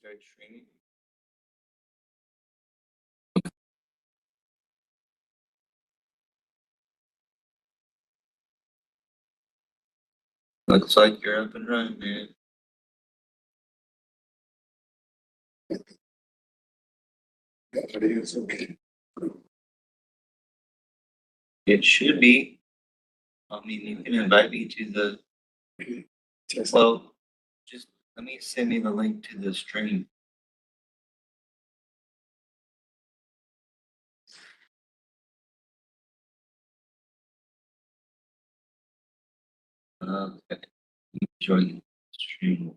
start streaming. Looks like you're up and running, man. It's okay. It should be. I mean, you can invite me to the. Test. Well, just let me send me the link to the stream. Okay. Join the stream.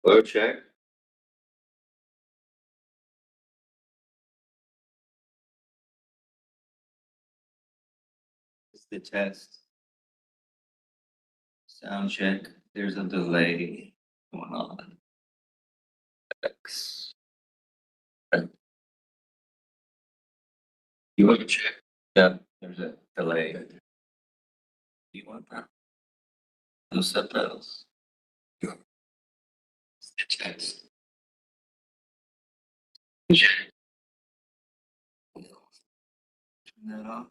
Hello, check. It's the test. Sound check. There's a delay going on. X. You want to check? Yeah, there's a delay. Do you want that? No subtitles. No. It's the text. Turn that off.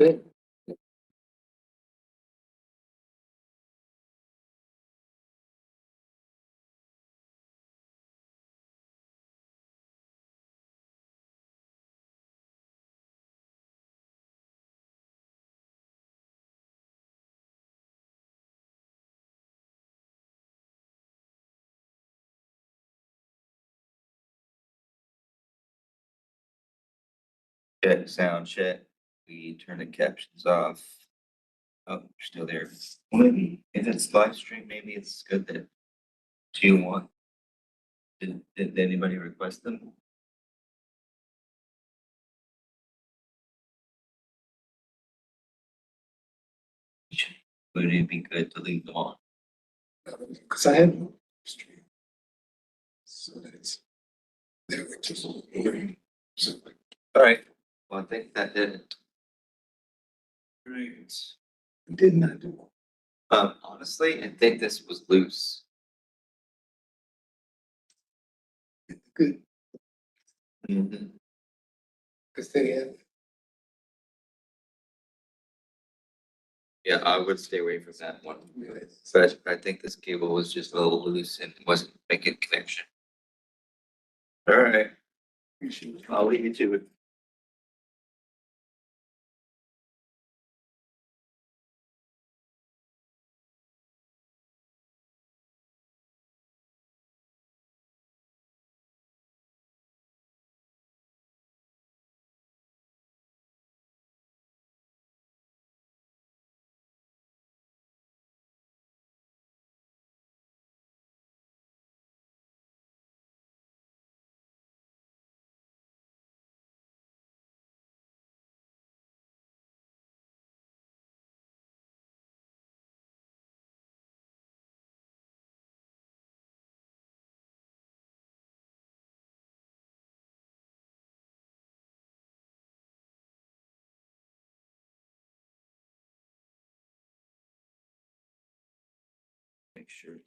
Good. Check, sound check. We turn the captions off. Oh, you're still there. Maybe if it's live stream, maybe it's good that 2-1. Did anybody request them? Would it be good to leave them on? Because I had no stream. So that it's there, which is so like, All right. Well, I think that did it. Great. did not do. Honestly, I think this was loose. Good, Mhm. because they had, Yeah, I would stay away from that one. realized. But I think this cable was just a little loose and wasn't making connection. All right, Appreciate it. I'll leave you to it. Make sure.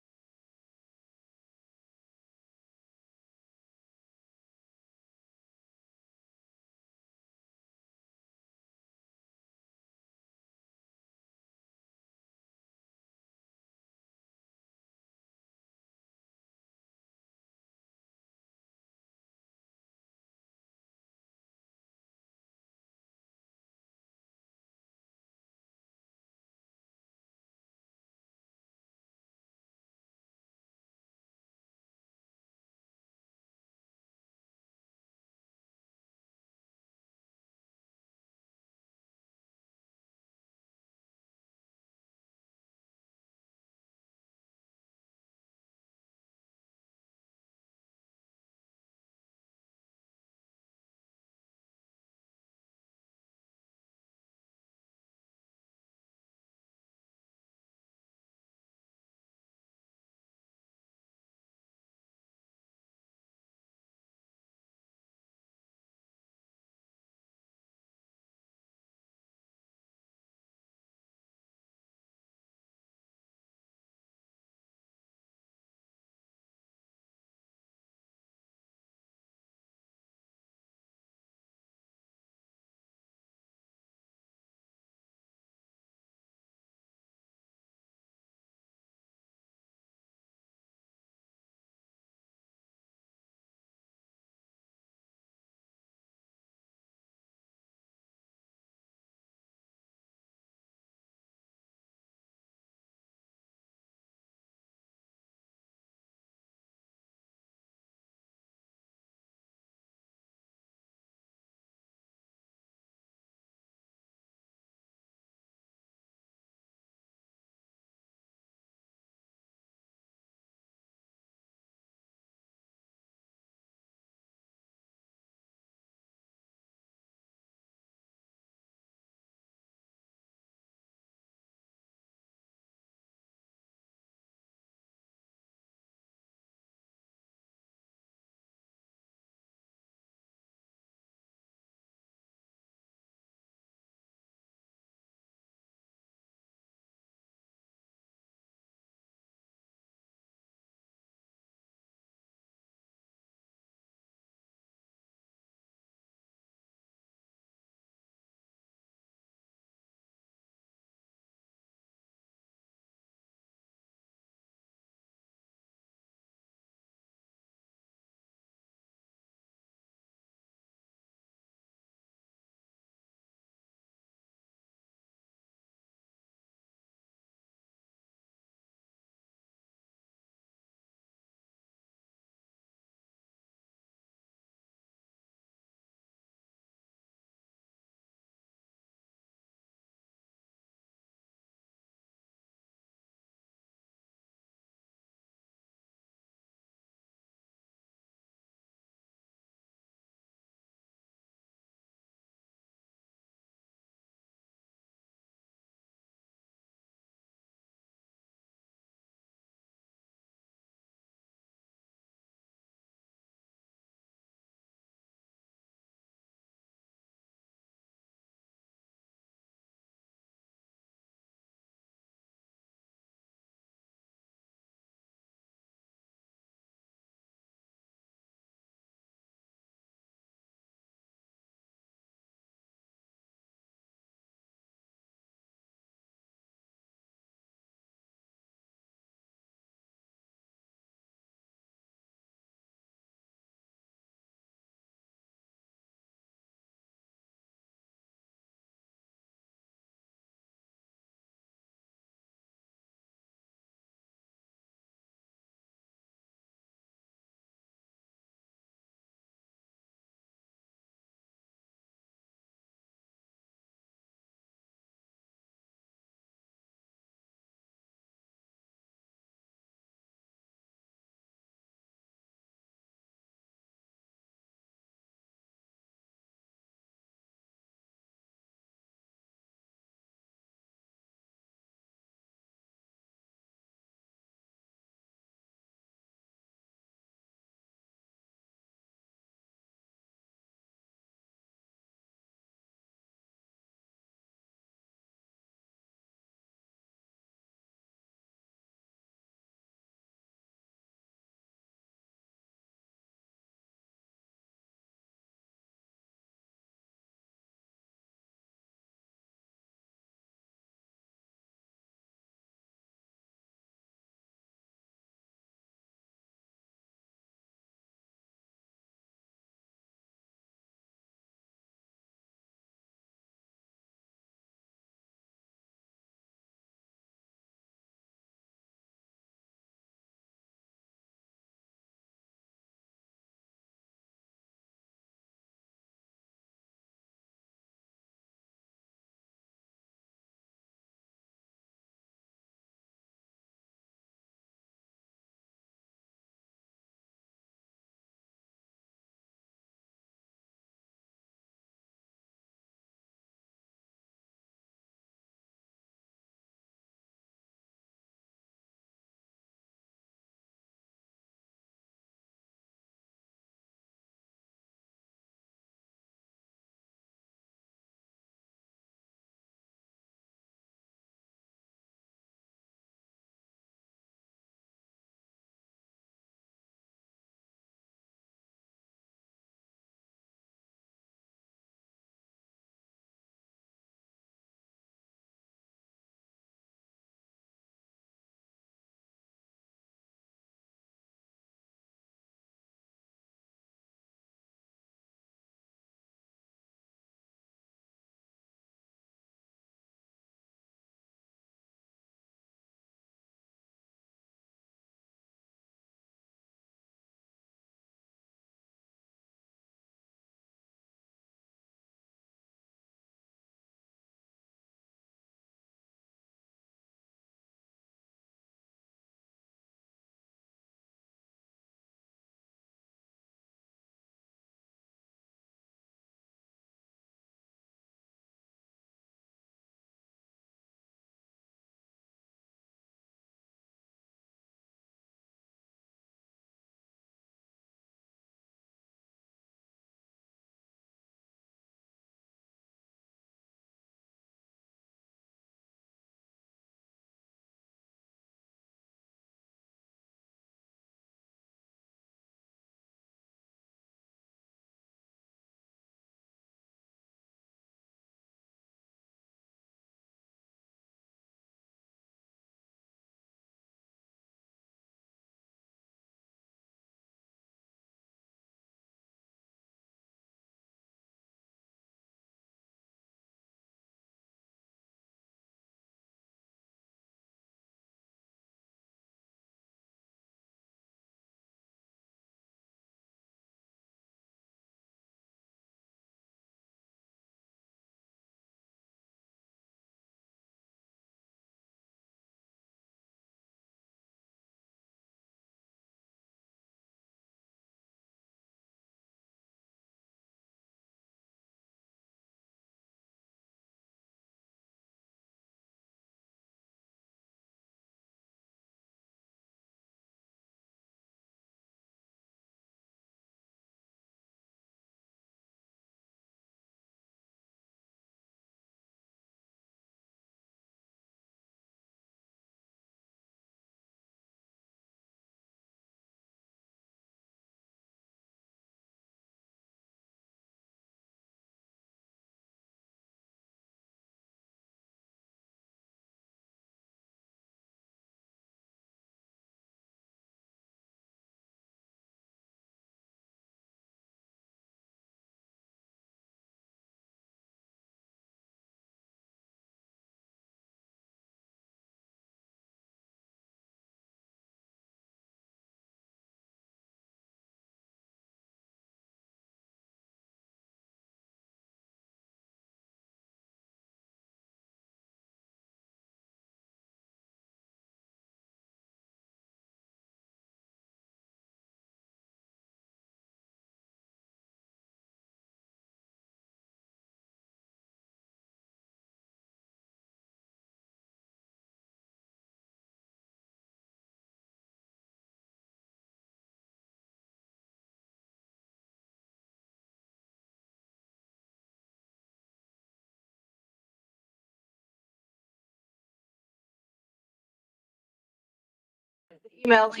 email for.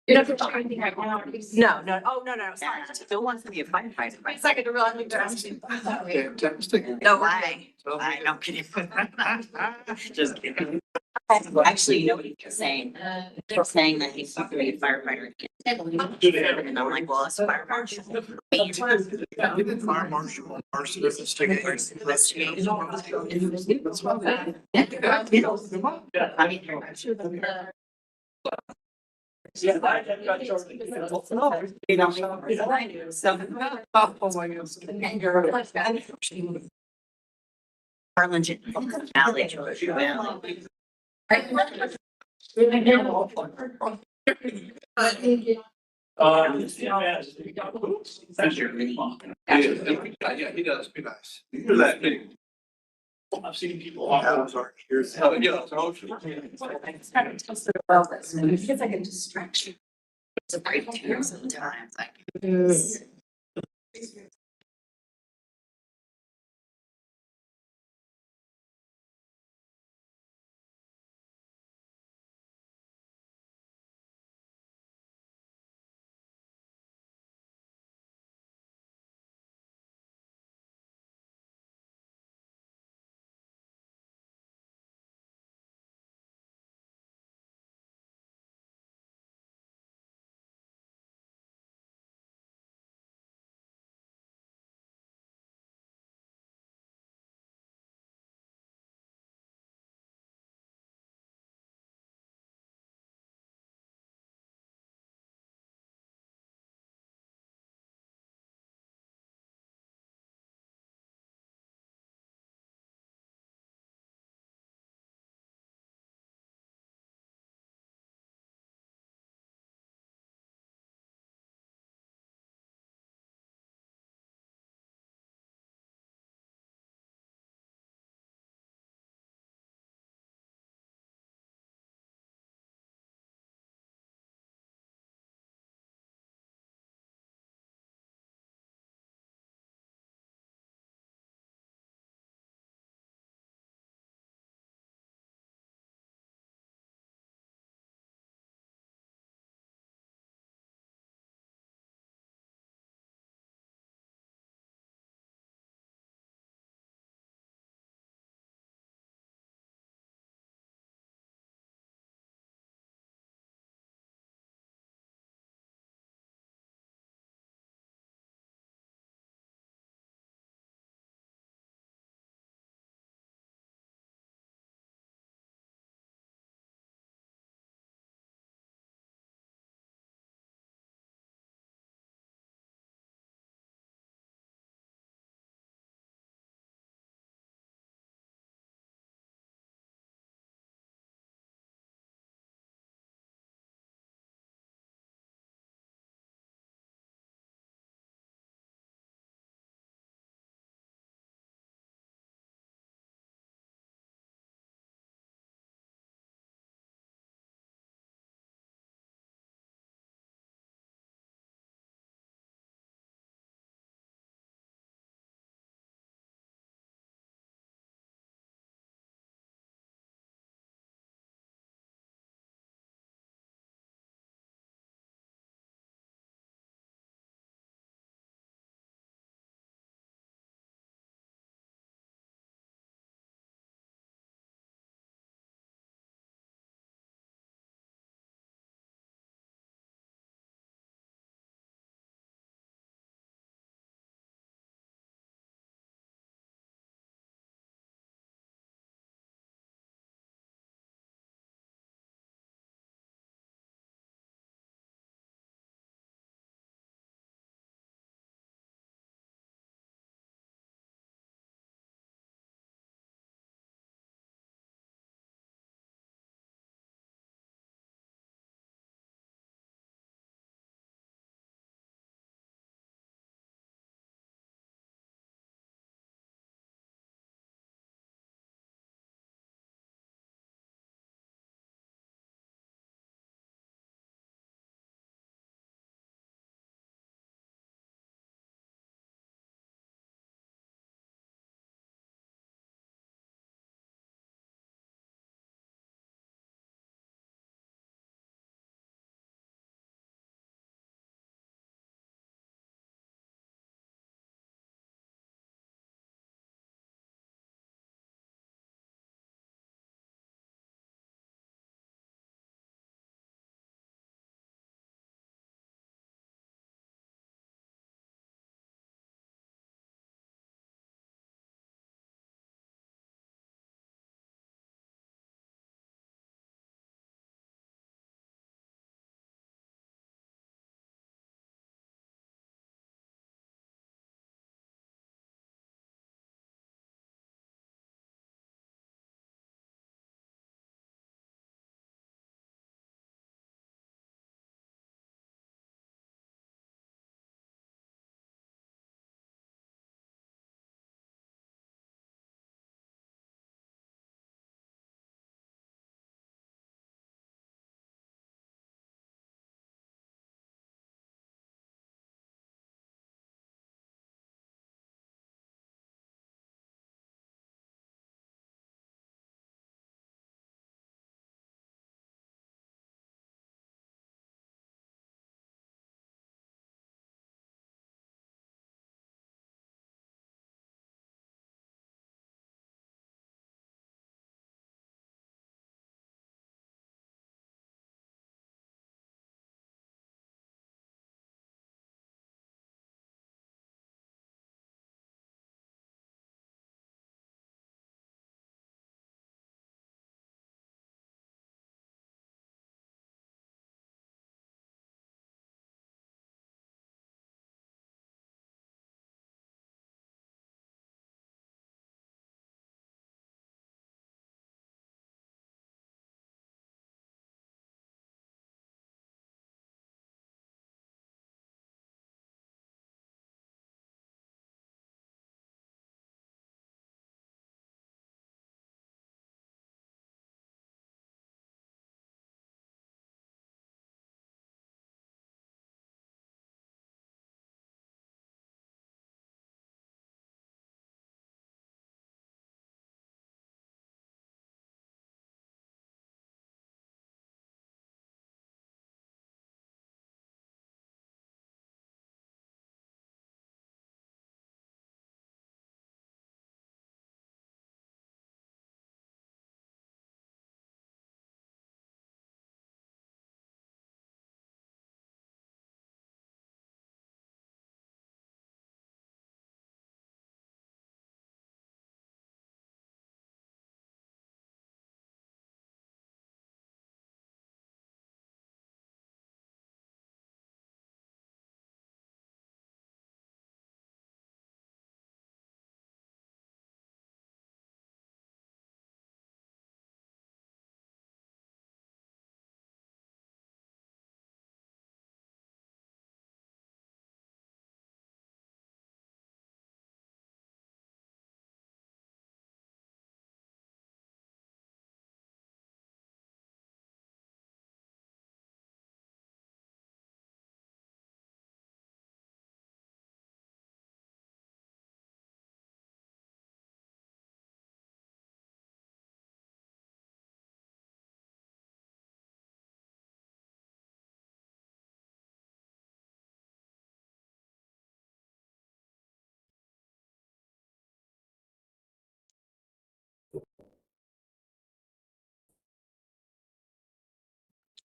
You know, for anything right now. No, oh, no, sorry. Still wants to be a firefighter. Wait a second to realize they're asking. Fantastic. No way. I know, kidding. Just kidding. Actually, you know what he's saying? They're saying that he's not gonna be a firefighter. And I'm like, well, that's a fire marshal. Fire marshal, Oh, my goodness. Harlingen Valley. Yeah, he does, be nice. Here's that thing. I've seen people. Here's how it goes. It's kind of tested well, this, and it feels like a distraction. It's a great tune sometimes, like.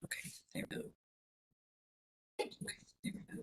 Okay, there we go. Okay, there we go.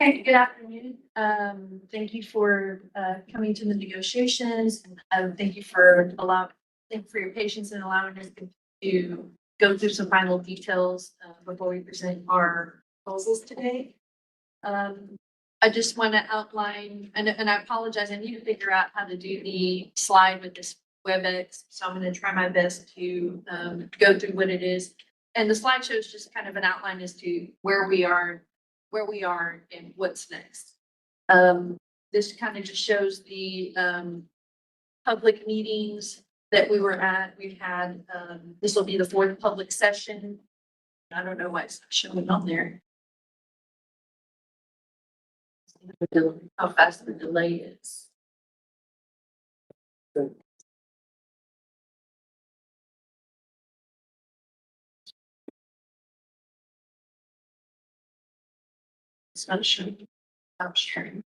Okay, good afternoon. Thank you for coming to the negotiations. Thank you for your patience in allowing us to go through some final details before we present our proposals today. I just want to outline, and I apologize, I need to figure out how to do the slide with this WebEx, so I'm going to try my best to go through what it is. And the slideshow is just kind of an outline as to where we are and what's next. This kind of just shows the public meetings that we were at. We've had, this will be the fourth public session. I don't know why it's not showing on there. How fast the delay is. It's not showing. I'm sharing.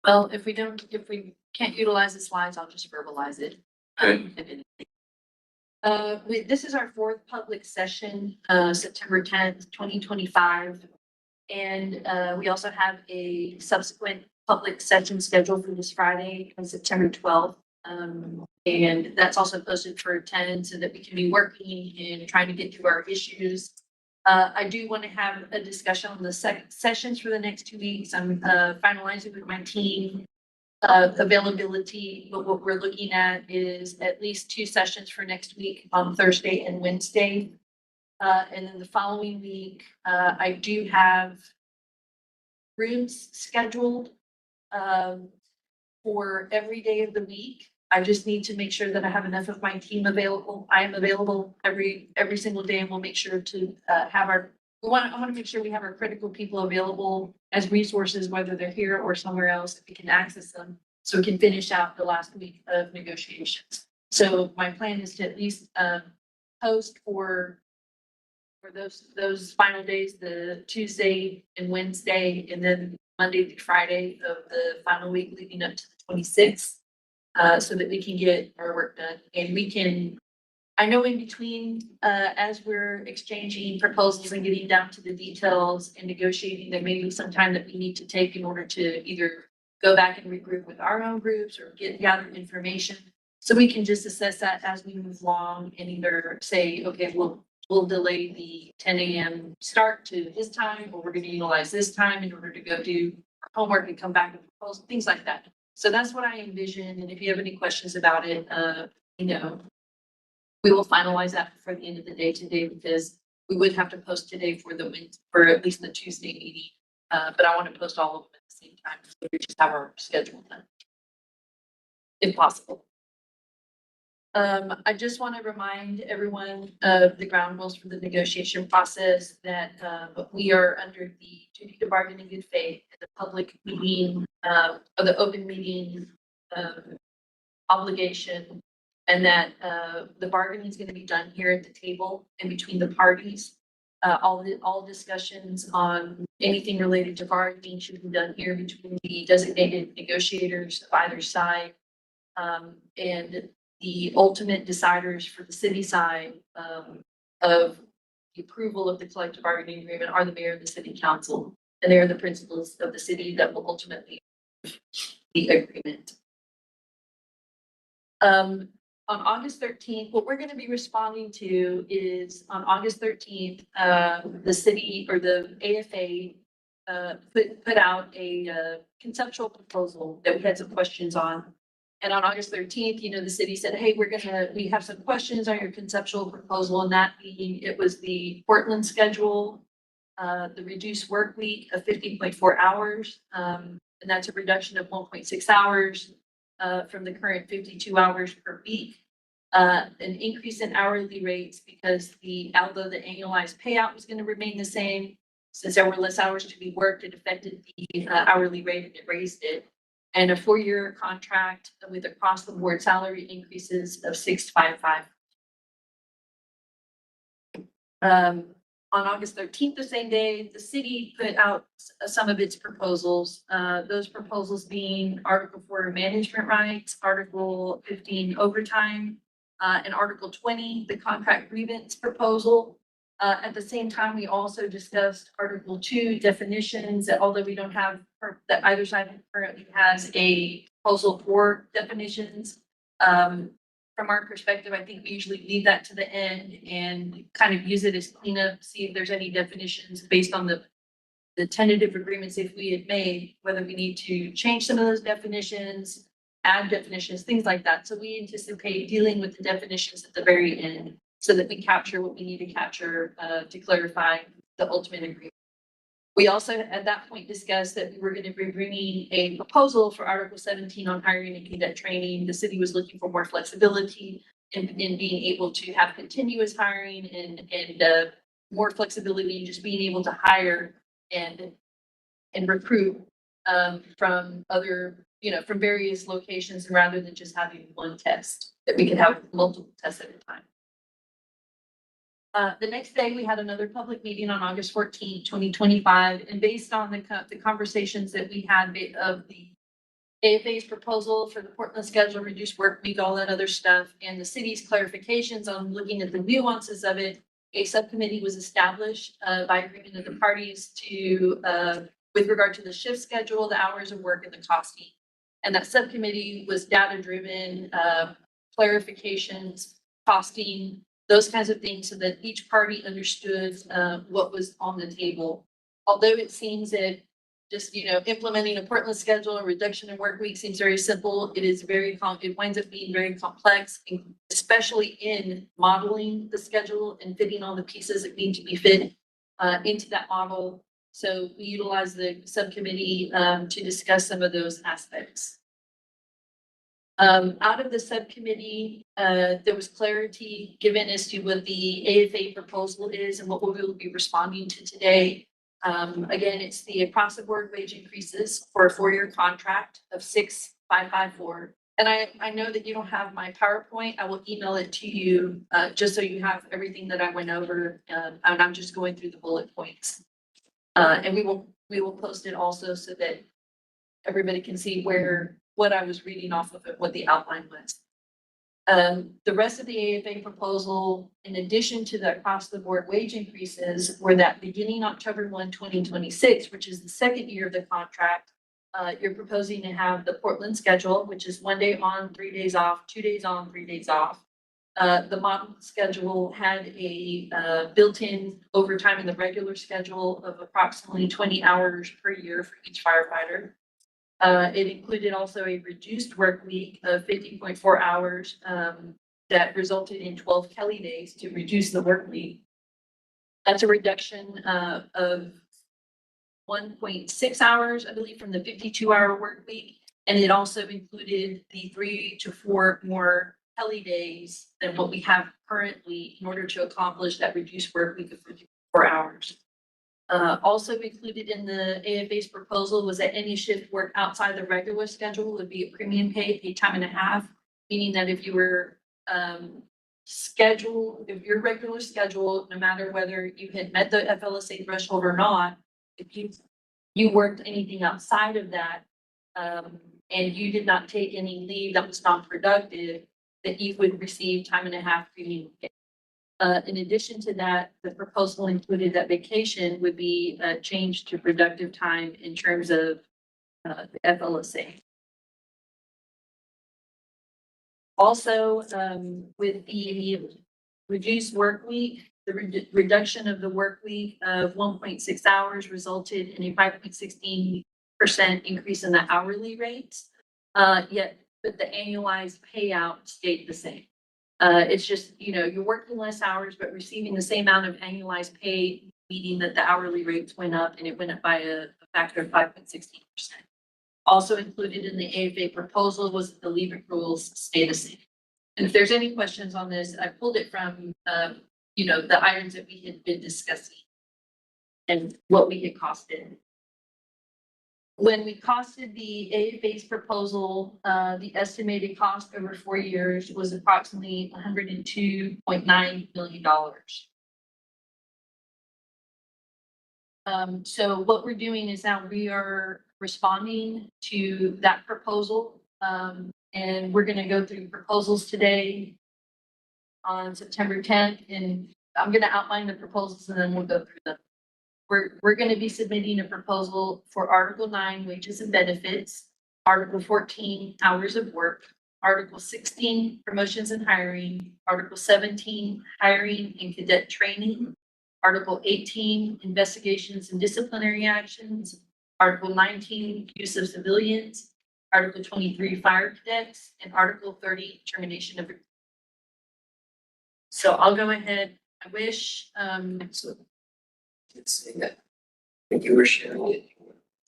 Well, if we can't utilize the slides, I'll just verbalize it. This is our fourth public session, September 10th, 2025. And we also have a subsequent public session scheduled for this Friday on September 12th. And that's also posted for 10 so that we can be working and trying to get through our issues. I do want to have a discussion on the sessions for the next 2 weeks. I'm finalizing with my team availability, but what we're looking at is at least 2 sessions for next week on Thursday and Wednesday. And then the following week, I do have rooms scheduled for every day of the week. I just need to make sure that I have enough of my team available. I am available every single day, and we'll make sure to have I want to make sure we have our critical people available as resources, whether they're here or somewhere else, if we can access them, so we can finish out the last week of negotiations. So my plan is to at least post for those final days, the Tuesday and Wednesday, and then Monday through Friday of the final week leading up to the 26th. So that we can get our work done, and we can I know in between, as we're exchanging proposals and getting down to the details and negotiating, there may be some time that we need to take in order to either go back and regroup with our own groups or gather information. So we can just assess that as we move along and either say, okay, we'll delay the 10 a.m. start to this time, or we're gonna utilize this time in order to go do our homework and come back with proposals, things like that. So that's what I envision. And if you have any questions about it, we will finalize that before the end of the day today, because we would have to post today for for at least the Tuesday meeting. But I want to post all of them at the same time, so we just have our schedule done. If possible. I just want to remind everyone of the ground rules for the negotiation process, that we are under the duty to bargain in good faith, the public meeting, or the open meeting obligation. And that the bargaining is going to be done here at the table and between the parties. All discussions on anything related to bargaining should be done here between the designated negotiators of either side. And the ultimate deciders for the city side of the approval of the collective bargaining agreement are the mayor and the city council. And they are the principals of the city that will ultimately approve the agreement. On August 13th, what we're going to be responding to is on August 13th, the city or the AFA put out a conceptual proposal that we had some questions on. And on August 13th, the city said, hey, we have some questions on your conceptual proposal, and that being, it was the Portland schedule, the reduced work week of 50.4 hours. And that's a reduction of 1.6 hours. From the current 52 hours per week, an increase in hourly rates because although the annualized payout was going to remain the same, since there were less hours to be worked, it affected the hourly rate and it raised it. And a 4-year contract with across the board salary increases of 655. On August 13th, the same day, the city put out some of its proposals. Those proposals being Article 4 management rights, Article 15 overtime, and Article 20, the contract grievance proposal. At the same time, we also discussed Article 2 definitions, that although we don't have, that either side currently has a proposal for definitions. From our perspective, I think we usually leave that to the end and kind of use it as cleanup, see if there's any definitions based on the tentative agreements if we had made, whether we need to change some of those definitions, add definitions, things like that. So we anticipate dealing with the definitions at the very end so that we capture what we need to capture to clarify the ultimate agreement. We also at that point discussed that we were going to be bringing a proposal for Article 17 on hiring and cadet training. The city was looking for more flexibility in being able to have continuous hiring and more flexibility in just being able to hire and recruit from other, from various locations, rather than just having one test, that we could have multiple tests at a time. The next day, we had another public meeting on August 14, 2025, and based on the conversations that we had of the AFA's proposal for the Portland schedule, reduced work week, all that other stuff, and the city's clarifications on looking at the nuances of it, a subcommittee was established by agreement of the parties to, with regard to the shift schedule, the hours of work, and the costing. And that subcommittee was data-driven, clarifications, costing, those kinds of things, so that each party understood what was on the table. Although it seems that just, implementing a Portland schedule and reduction in work week seems very simple, it winds up being very complex, especially in modeling the schedule and fitting all the pieces that need to be fit into that model. So we utilize the subcommittee to discuss some of those aspects. Out of the subcommittee, there was clarity given as to what the AFA proposal is and what we will be responding to today. Again, it's the across the board wage increases for a 4-year contract of 6,554. And I know that you don't have my PowerPoint. I will email it to you just so you have everything that I went over. And I'm just going through the bullet points. And we will post it also so that everybody can see what I was reading off of it, what the outline was. The rest of the AFA proposal, in addition to the across the board wage increases, were that beginning October 1, 2026, which is the second year of the contract, you're proposing to have the Portland schedule, which is 1 day on, 3 days off, 2 days on, 3 days off. The model schedule had a built-in overtime in the regular schedule of approximately 20 hours per year for each firefighter. It included also a reduced work week of 50.4 hours that resulted in 12 Kelly days to reduce the work week. That's a reduction of 1.6 hours, I believe, from the 52-hour work week. And it also included the 3 to 4 more Kelly days than what we have currently in order to accomplish that reduced work week of 54 hours. Also included in the AFA's proposal was that any shift work outside the regular schedule would be a premium pay, paid time and a half, meaning that if you were if your regular schedule, no matter whether you had met the FLSA threshold or not, if you worked anything outside of that, and you did not take any leave that was not productive, that you would receive time and a half premium pay. In addition to that, the proposal included that vacation would be changed to productive time in terms of the FLSA. Also, with the reduced work week, the reduction of the work week of 1.6 hours resulted in a 5.16% increase in the hourly rates. Yet, but the annualized payout stayed the same. It's just, you're working less hours, but receiving the same amount of annualized pay, meaning that the hourly rates went up and it went up by a factor of 5.16%. Also included in the AFA proposal was that the leave accruals stay the same. And if there's any questions on this, I pulled it from, the items that we had been discussing and what we had costed. When we costed the AFA's proposal, the estimated cost over 4 years was approximately $102.9 million. So what we're doing is now we are responding to that proposal. And we're going to go through proposals today on September 10th. And I'm going to outline the proposals and then we'll go through them. We're going to be submitting a proposal for Article 9, wages and benefits, Article 14, hours of work, Article 16, promotions and hiring, Article 17, hiring and cadet training, Article 18, investigations and disciplinary actions, Article 19, use of civilians, Article 23, fire cadets, and Article 30, termination of. So I'll go ahead. I wish, It's saying that when you were sharing it,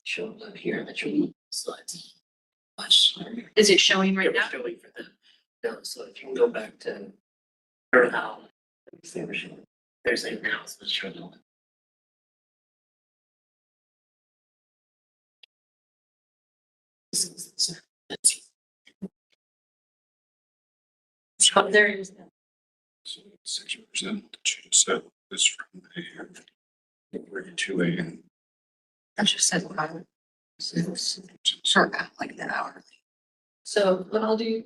showed up here in the tree slides. is it showing right It was now? showing for them. No, so if you can go back to or now, there's a now, so it's showing up. Let's see. Oh, there it is. So 6% change set this from here. We're to a. I just said about sort out like that hour. So what I'll do,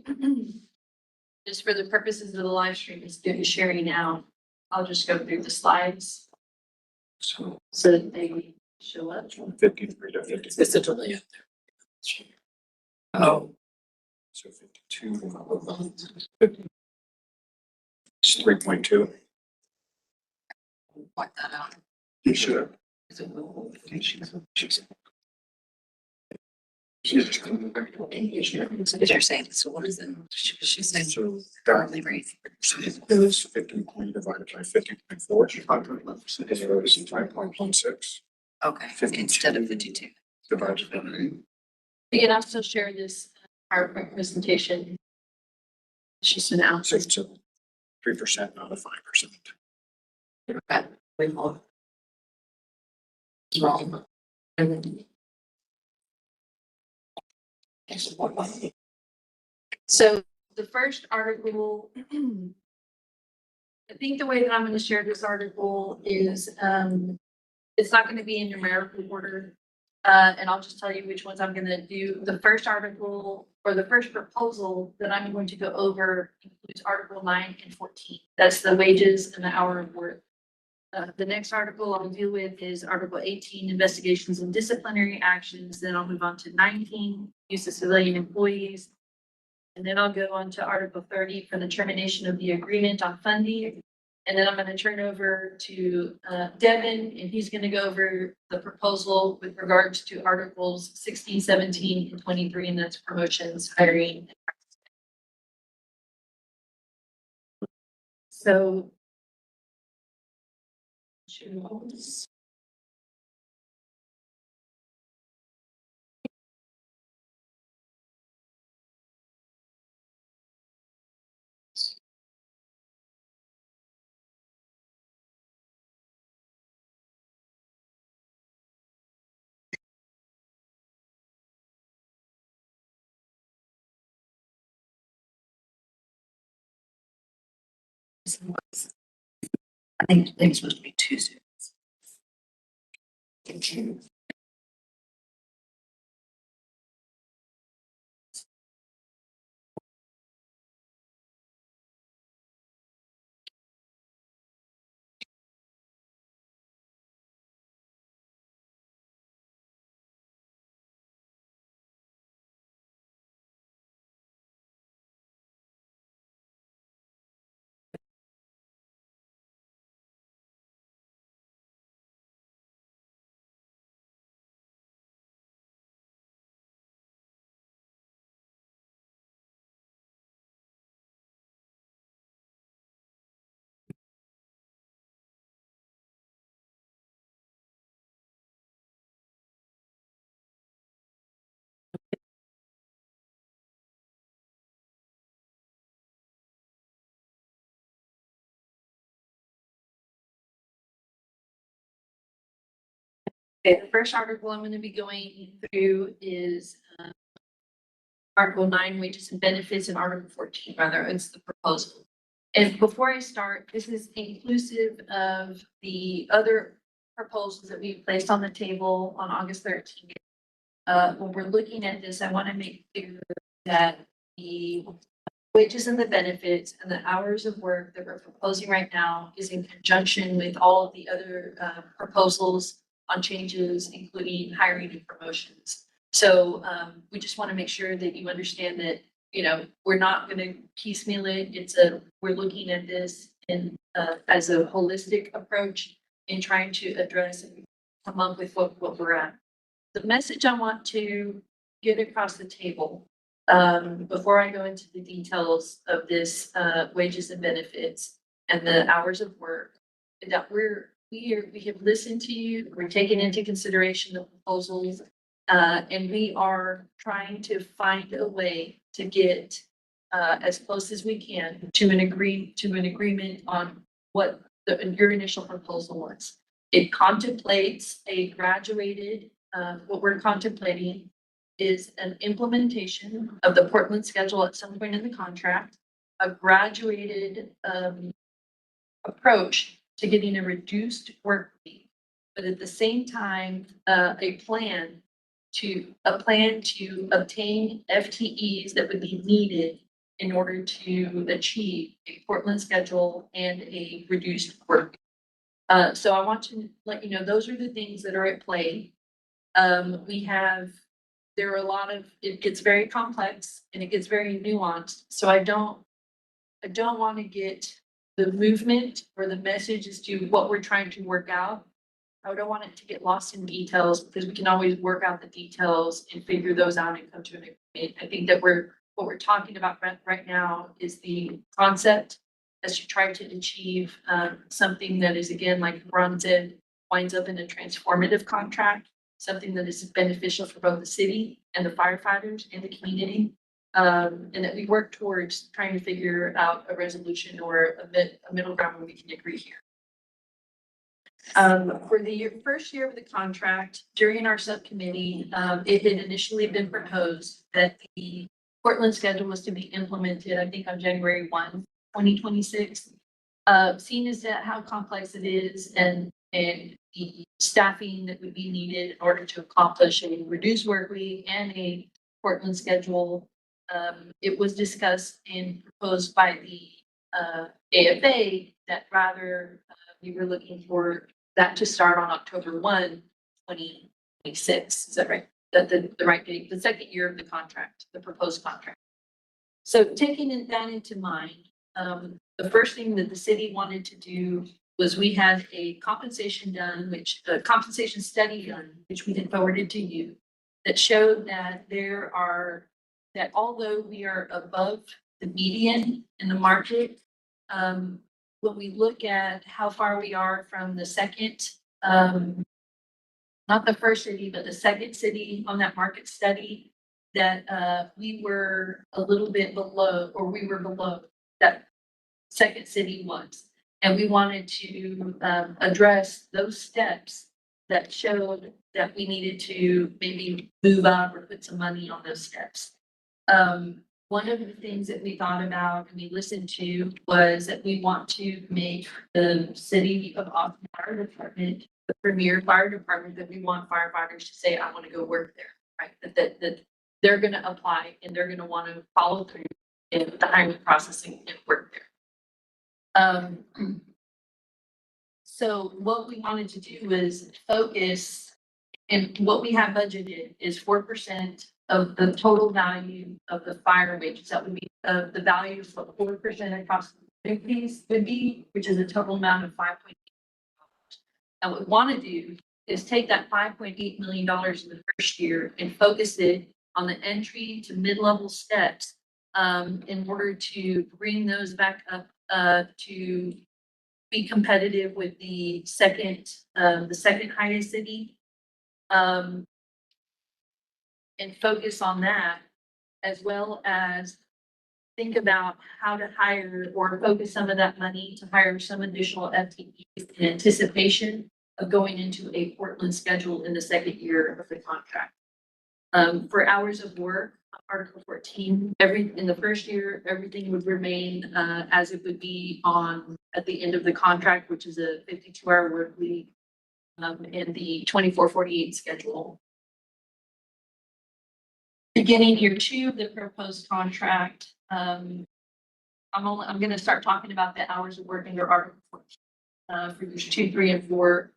just for the purposes of the live stream, is do the sharing now. I'll just go through the slides So so that they show up. 53 to 50. It's a delay up there. Oh, So 52. 50. It's 3.2. wipe that out. You should. Because you're saying, so what is it? She said So hourly rate. is 50 divided by 50.4. So it's 5.16 Okay, instead of 52. divided by 8. You can also share this PowerPoint presentation. She sent out. So it's a 3%, not a 5%. Okay. Wrong. So the first article, I think the way that I'm going to share this article is, it's not going to be in numerical order. And I'll just tell you which ones I'm gonna do. The first article or the first proposal that I'm going to go over includes Article 9 and 14. That's the wages and the hour of work. The next article I'll deal with is Article 18, investigations and disciplinary actions. Then I'll move on to 19, use of civilian employees. And then I'll go on to Article 30 for the termination of the agreement on funding. And then I'm gonna turn over to Devin, and he's gonna go over the proposal with regards to Articles 16, 17, and 23, and that's promotions, hiring. So. I think it's supposed to be Tuesday. Okay, the first article I'm gonna be going through is Article 9, wages and benefits, and Article 14, rather, it's the proposal. And before I start, this is inclusive of the other proposals that we placed on the table on August 13th. When we're looking at this, I want to make clear that the wages and the benefits and the hours of work that we're proposing right now is in conjunction with all of the other proposals on changes, including hiring and promotions. So we just want to make sure that you understand that, you know, we're not going to piecemeal it. We're looking at this in as a holistic approach in trying to address and come up with what we're at. The message I want to get across the table, before I go into the details of this, wages and benefits and the hours of work, that we have listened to you, we're taking into consideration the proposals, and we are trying to find a way to get, as close as we can to an agreement on what your initial proposal was. It contemplates a graduated, what we're contemplating is an implementation of the Portland schedule at some point in the contract, a graduated approach to getting a reduced work week, but at the same time, a plan to obtain FTEs that would be needed in order to achieve a Portland schedule and a reduced work. So I want to let you know, those are the things that are at play. There are a lot of, it gets very complex and it gets very nuanced, so I don't want to get the movement or the message as to what we're trying to work out. I don't want it to get lost in details, because we can always work out the details and figure those out and come to an agreement. I think that what we're talking about right now is the concept as you try to achieve something that is, again, like Ron said, winds up in a transformative contract, something that is beneficial for both the city and the firefighters and the community. And that we work towards trying to figure out a resolution or a middle ground where we can agree here. For the first year of the contract, during our subcommittee, it had initially been proposed that the Portland schedule was to be implemented, I think, on January 1, 2026. Seeing as that how complex it is and the staffing that would be needed in order to accomplish a reduced work week and a Portland schedule. It was discussed and proposed by the AFA that rather we were looking for that to start on October 1, 2026. Is that right? The right date, the second year of the contract, the proposed contract. So taking that into mind, the first thing that the city wanted to do was we had a compensation done, which a compensation study done, which we had forwarded to you, that showed that that although we are above the median in the market, when we look at how far we are from the second, not the first city, but the second city on that market study, that we were a little bit below, or we were below that second city was. And we wanted to address those steps that showed that we needed to maybe move up or put some money on those steps. One of the things that we thought about and we listened to was that we want to make the city of Austin Fire Department the premier fire department, that we want firefighters to say, I want to go work there, right? That they're going to apply and they're going to want to follow through in the hiring processing and work there. So what we wanted to do is focus, and what we have budgeted is 4% of the total value of the fire wages. That would be the value of what 4% across the fees would be, which is a total amount of $5.8 million. And what we want to do is take that $5.8 million in the first year and focus it on the entry to mid-level steps in order to bring those back up to be competitive with the second highest city. And focus on that, as well as think about how to hire or focus some of that money to hire some additional FTEs in anticipation of going into a Portland schedule in the second year of the contract. For hours of work, Article 14, in the first year, everything would remain as it would be at the end of the contract, which is a 52-hour work week in the 24/48 schedule. Beginning year 2 of the proposed contract, I'm going to start talking about the hours of work under Article 14 for years 2, 3, and 4.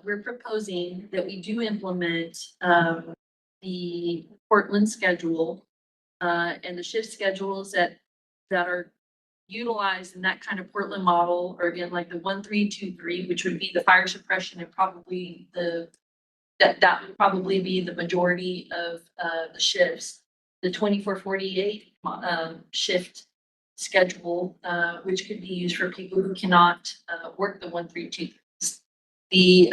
We're proposing that we do implement the Portland schedule and the shift schedules that are utilized in that kind of Portland model, or again, like the 1-3-2-3, which would be the fire suppression and probably that would probably be the majority of the shifts. The 24/48 shift schedule, which could be used for people who cannot work the 1-3-2. The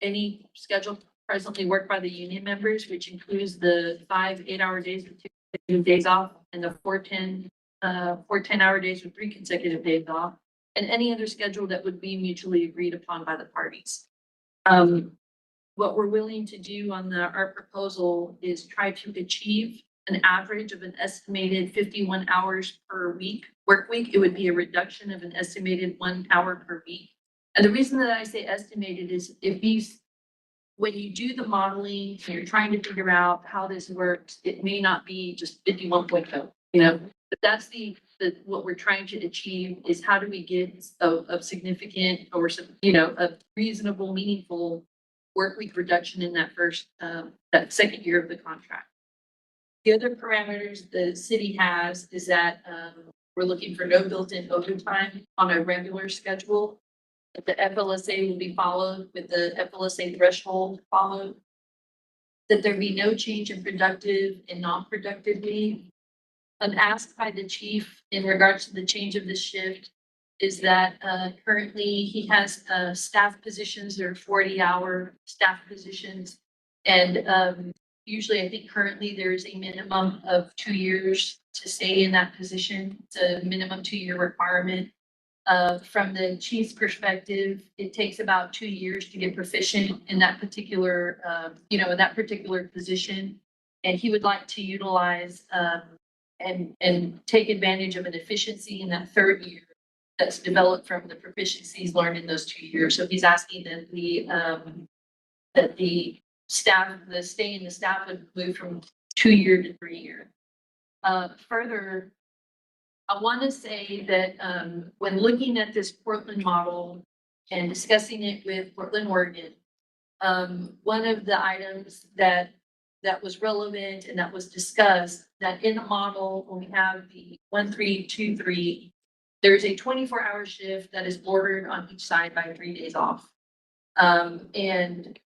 any schedule presently worked by the union members, which includes the 5 8-hour days with 2 consecutive days off, and the 4 10-hour days with 3 consecutive days off, and any other schedule that would be mutually agreed upon by the parties. What we're willing to do on our proposal is try to achieve an average of an estimated 51 hours per week, work week. It would be a reduction of an estimated 1 hour per week. And the reason that I say estimated is when you do the modeling, you're trying to figure out how this works, it may not be just 51.0, but that's what we're trying to achieve is how do we get a significant or some, a reasonable, meaningful work week reduction in that second year of the contract. The other parameters the city has is that we're looking for no built-in overtime on a regular schedule. That the FLSA will be followed with the FLSA threshold followed. That there be no change in productive and non-productive leave. An ask by the chief in regards to the change of the shift is that currently he has staff positions, that are 40-hour staff positions. And usually I think currently there is a minimum of 2 years to stay in that position. It's a minimum 2-year requirement. From the chief's perspective, it takes about 2 years to get proficient in that particular, in that particular position. And he would like to utilize and take advantage of an efficiency in that third year that's developed from the proficiencies learned in those 2 years. So he's asking that the staff, the stay in the staff would move from 2 year to 3 year. Further, I want to say that when looking at this Portland model and discussing it with Portland, Oregon, one of the items that was relevant and that was discussed, that in the model, when we have the 1-3-2-3, there's a 24-hour shift that is bordered on each side by 3 days off. And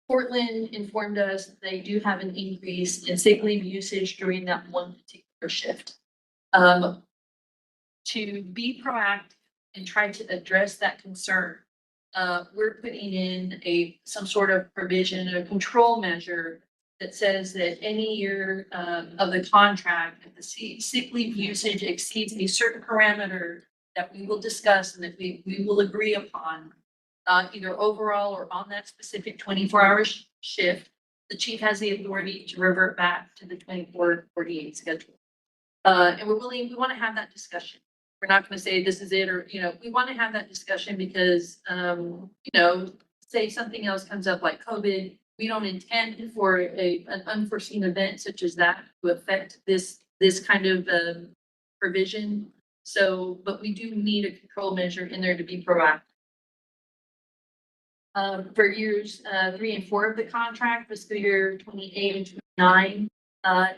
Portland informed us they do have an increase in sick leave usage during that one particular shift. To be proactive and try to address that concern, we're putting in some sort of provision, a control measure that says that any year of the contract, if the sick leave usage exceeds a certain parameter that we will discuss and that we will agree upon, either overall or on that specific 24-hour shift, the chief has the authority to revert back to the 24/48 schedule. And we want to have that discussion. We're not going to say this is it, or, we want to have that discussion because, say something else comes up like COVID. We don't intend for an unforeseen event such as that to affect this kind of provision. So, but we do need a control measure in there to be proactive. For years 3 and 4 of the contract, fiscal year 28 and 29,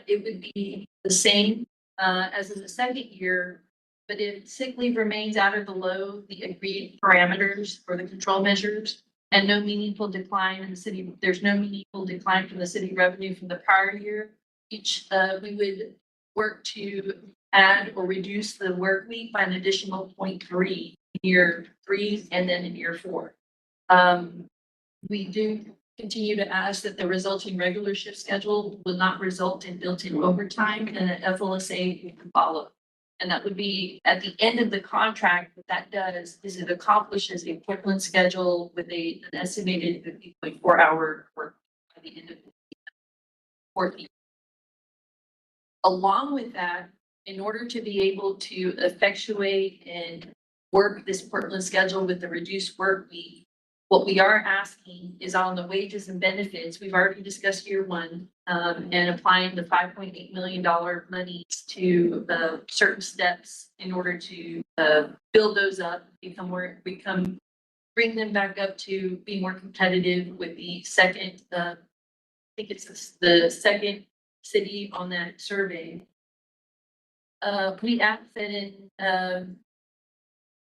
it would be the same as in the second year. But if sick leave remains at or below the agreed parameters for the control measures and no meaningful decline in the city, there's no meaningful decline from the city revenue from the prior year, we would work to add or reduce the work week by an additional 0.3 in year 3 and then in year 4. We do continue to ask that the resulting regular shift schedule will not result in built-in overtime and that FLSA will follow. And that would be at the end of the contract. What that does is it accomplishes a Portland schedule with an estimated 50.4 hour work by the end of the 14th. Along with that, in order to be able to effectuate and work this Portland schedule with the reduced work week, what we are asking is on the wages and benefits. We've already discussed year 1 and applying the $5.8 million monies to certain steps in order to build those up, bring them back up to be more competitive with the second, I think it's the second city on that survey. We asked that in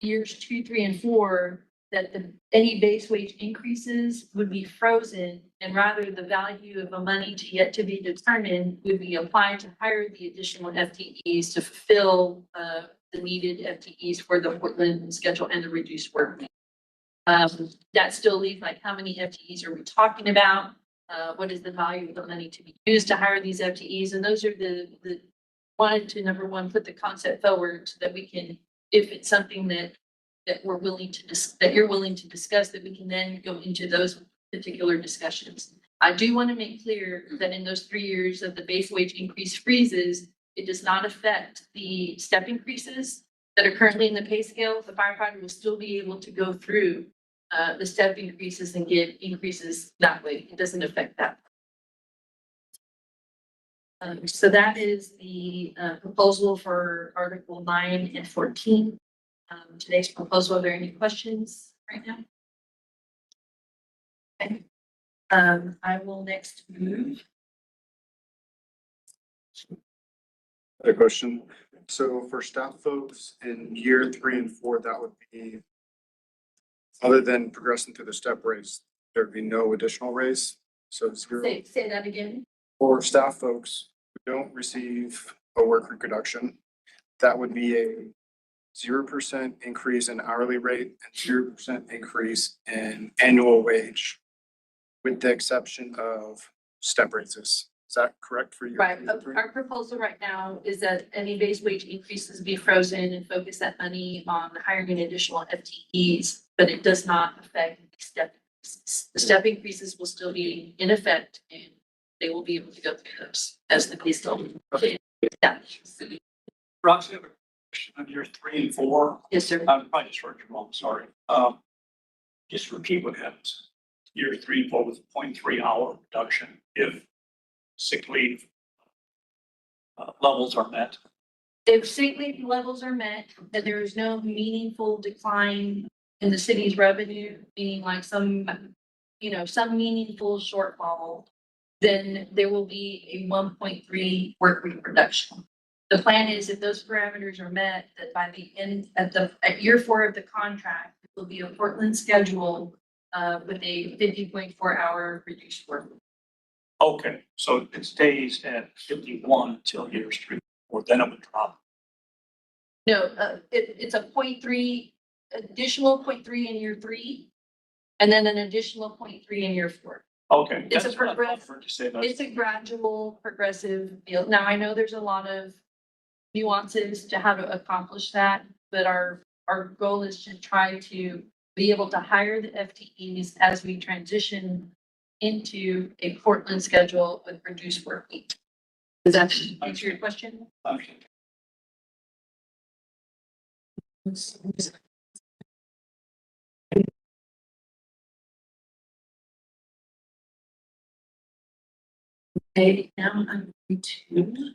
years 2, 3, and 4, that any base wage increases would be frozen, and rather the value of the money yet to be determined would be applied to hire the additional FTEs to fulfill the needed FTEs for the Portland schedule and the reduced work week. That still leaves like how many FTEs are we talking about? What is the value of the money to be used to hire these FTEs? And those are the wanted to, number one, put the concept forward so that we can, if it's something that we're willing to that you're willing to discuss, that we can then go into those particular discussions. I do want to make clear that in those 3 years of the base wage increase freezes, it does not affect the step increases that are currently in the pay scale. The firefighter will still be able to go through the step increases and get increases that way. It doesn't affect that. So that is the proposal for Article 9 and 14. Today's proposal. Are there any questions right now? Okay. I will next move. Other question. So for staff folks in year 3 and 4, that would be, other than progressing through the step raise, there'd be no additional raise. So 0. Say that again. For staff folks who don't receive a work week reduction, that would be a 0% increase in hourly rate and 0% increase in annual wage, with the exception of step raises. Is that correct for you? Right. Our proposal right now is that any base wage increases be frozen and focus that money on hiring additional FTEs, but it does not affect the step increases. The step increases will still be in effect and they will be able to go through those as the pay scale. Roxanne, On year 3 and 4, Yes, sir. I probably just heard you wrong, sorry. Just repeat what happens. Year 3 and 4 with a 0.3 hour reduction if sick leave levels are met. If sick leave levels are met, that there is no meaningful decline in the city's revenue, meaning like some, some meaningful shortfall, then there will be a 1.3 work week reduction. The plan is if those parameters are met, that by the end, at year 4 of the contract, it will be a Portland schedule with a 50.4 hour reduced work week. Okay, so it stays at 51 until years 3, or then it would drop. No, it's a 0.3, additional 0.3 in year 3, and then an additional 0.3 in year 4. Okay. It's a that's what I thought progress- for to say that. It's a gradual, progressive deal. Now, I know there's a lot of nuances to how to accomplish that, but our goal is to try to be able to hire the FTEs as we transition into a Portland schedule with reduced work week. Does that answer your question? Okay. Okay, now I'm going to.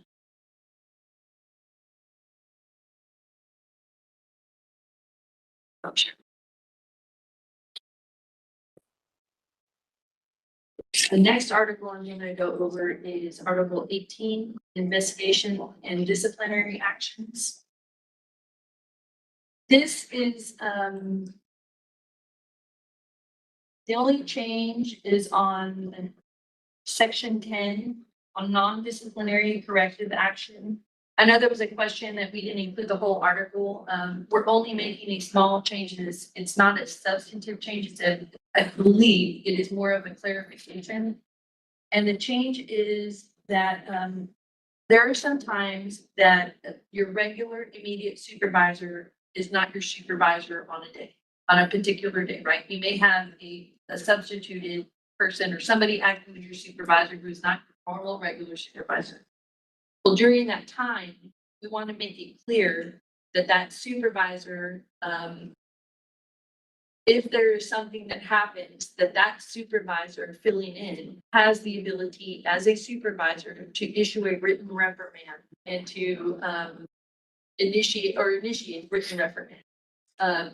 Oh, sure. The next article I'm gonna go over is Article 18, investigation and disciplinary actions. This is, the only change is on section 10 on non-disciplinary corrective action. I know there was a question that we didn't include the whole article. We're only making a small changes. It's not a substantive change. I believe it is more of a clarification. And the change is that, there are some times that your regular immediate supervisor is not your supervisor on a particular day, right? You may have a substituted person or somebody acting as your supervisor who's not your normal regular supervisor. Well, during that time, we want to make it clear that that supervisor, if there is something that happens, that supervisor filling in has the ability as a supervisor to issue a written reprimand and to initiate written reprimand.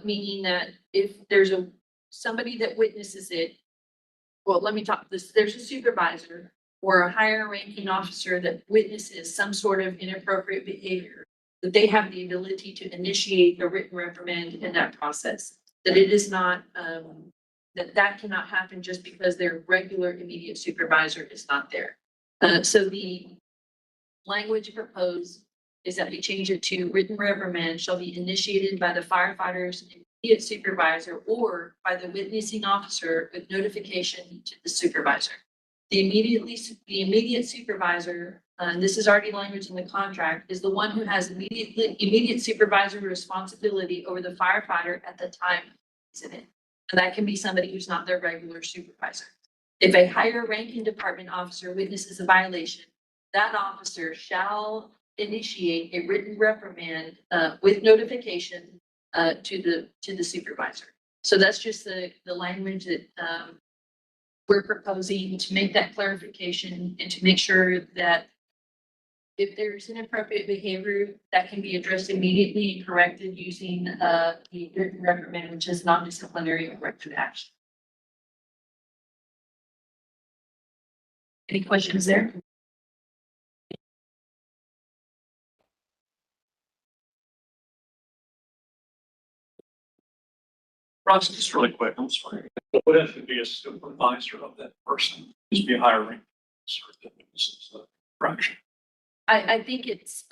Meaning that if there's somebody that witnesses it, well, let me talk this, there's a supervisor or a higher ranking officer that witnesses some sort of inappropriate behavior, that they have the ability to initiate a written reprimand in that process. That it is not, that cannot happen just because their regular immediate supervisor is not there. So the language proposed is that we change it to written reprimand shall be initiated by the firefighter's immediate supervisor or by the witnessing officer with notification to the supervisor. The immediate supervisor, and this is already language in the contract, is the one who has immediate supervisory responsibility over the firefighter at the time of the incident. And that can be somebody who's not their regular supervisor. If a higher ranking department officer witnesses a violation, that officer shall initiate a written reprimand with notification to the supervisor. So that's just the language that we're proposing to make that clarification and to make sure that if there's inappropriate behavior, that can be addressed immediately and corrected using the written reprimand, which is non-disciplinary or corrective action. Any questions there? Ross, just really quick, I'm sorry. What if it be a supervisor of that person? Just be a higher rank. Fraction. I think it's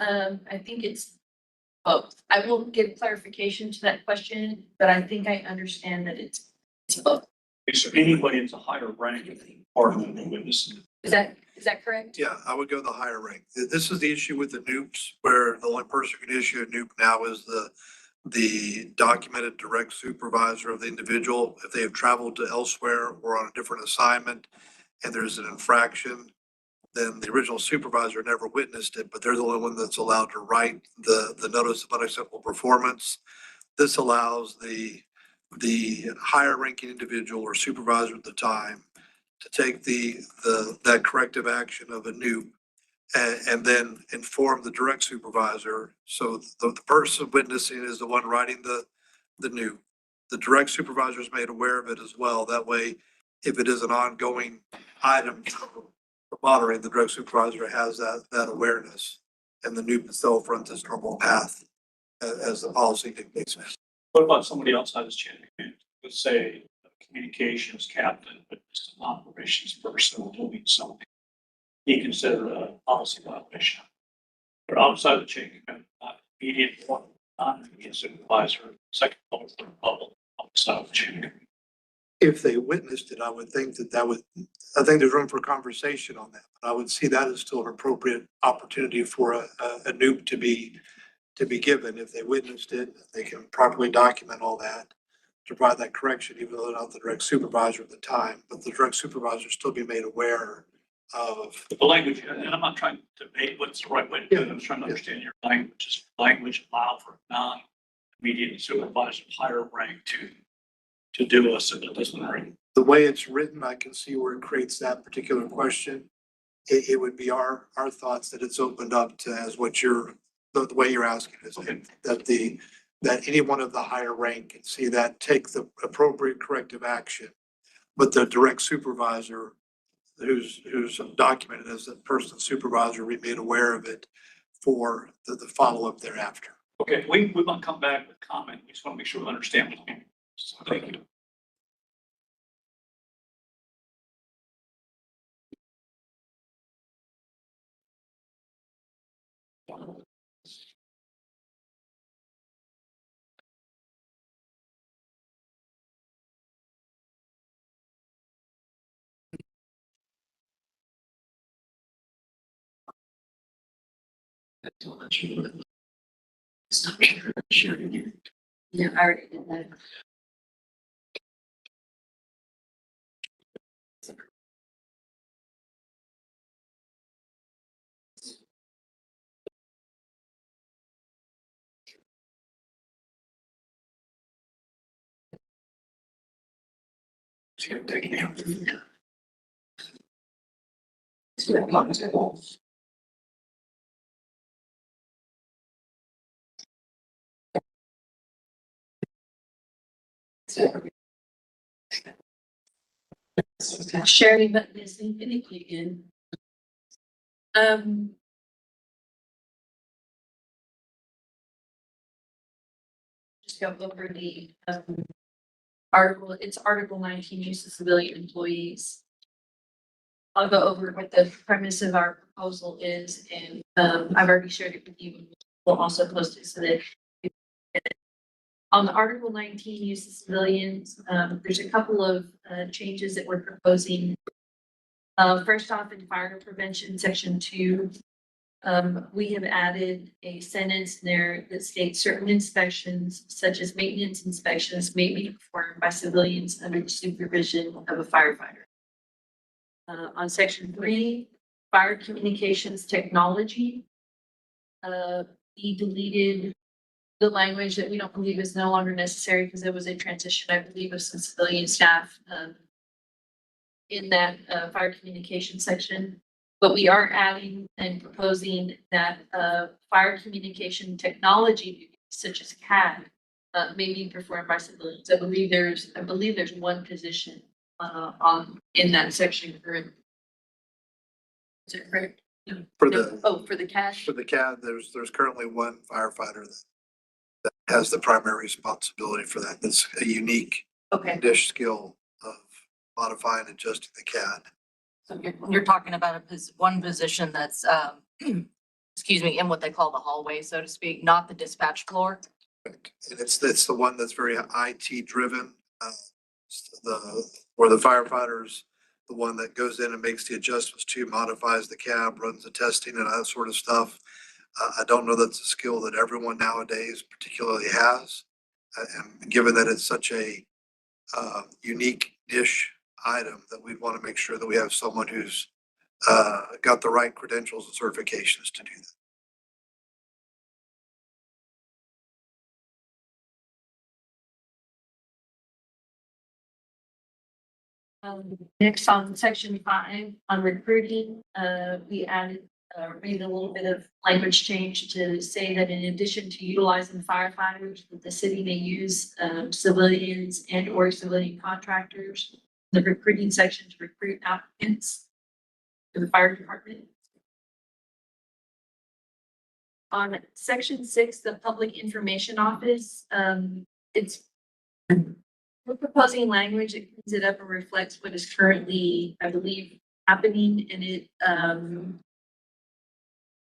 both. I will give clarification to that question, but I think I understand that it's both. So anybody that's a higher rank or witness. Is that correct? Yeah, I would go the higher rank. This is the issue with the nukes, where the only person who can issue a nuke now is the documented direct supervisor of the individual. If they have traveled to elsewhere or on a different assignment and there's an infraction, then the original supervisor never witnessed it, but they're the only one that's allowed to write the notice of unacceptable performance. This allows the higher ranking individual or supervisor at the time to take that corrective action of a new and then inform the direct supervisor. So the person witnessing is the one writing the new. The direct supervisor is made aware of it as well. That way, if it is an ongoing item for monitoring, the direct supervisor has that awareness, and the new itself runs its normal path as the policy dictates. What about somebody outside this chain of command? Let's say a communications captain, but just an operations person doing something. He considered a policy violation. But outside the chain of command, not immediate one, not immediate supervisor, second level, third level, outside of the chain of command. If they witnessed it, I would think I think there's room for conversation on that. But I would see that as still an appropriate opportunity for a noob to be given. If they witnessed it, they can properly document all that to provide that correction, even though they're not the direct supervisor at the time, but the direct supervisor still be made aware of. The language, and I'm not trying to debate what's the right way to do it, I'm trying to understand your language, is language allow for non-immediate supervisor higher rank to do us, and it doesn't ring. The way it's written, I can see where it creates that particular question. It would be our thoughts that it's opened up to as what the way you're asking is that any one of the higher rank can see that, take the appropriate corrective action. But the direct supervisor who's documented as the person supervisor be made aware of it for the follow-up thereafter. Okay, we're gonna come back with comment, we just wanna make sure we understand what you mean. So, thank you. Stop sharing it. Yeah, I already did that. It's gonna take me out. Sharing button is infinitely in. Just go over the, it's Article 19, use of civilian employees. I'll go over what the premise of our proposal is, and, I've already shared it with you. We'll also post it so that on the Article 19, use of civilians, there's a couple of changes that we're proposing. First off, in fire prevention, section 2, we have added a sentence there that states certain inspections, such as maintenance inspections, may be performed by civilians under the supervision of a firefighter. On section 3, fire communications technology, we deleted the language that we don't believe is no longer necessary because there was a transition, I believe, of some civilian staff in that fire communication section. But we are adding and proposing that fire communication technology such as CAD may be performed by civilians. I believe there's one position in that section currently. Is that correct? For For the CAD? For the CAD, there's currently one firefighter that has the primary responsibility for that. That's a unique Okay. dish skill of modifying and adjusting the CAD. So you're talking about one position that's, excuse me, in what they call the hallway, so to speak, not the dispatch floor. And it's the one that's very IT driven. Where the firefighter's the one that goes in and makes the adjustments to, modifies the cab, runs the testing and that sort of stuff. I don't know that's a skill that everyone nowadays particularly has. And given that it's such a unique niche item, that we'd want to make sure that we have someone who's got the right credentials and certifications to do that. Next on section 5, on recruiting, we added, made a little bit of language change to say that in addition to utilizing firefighters, that the city may use, civilians and or civilian contractors, the recruiting section to recruit applicants to the fire department. On section 6, the public information office, we're proposing language that cleans it up and reflects what is currently, I believe, happening, and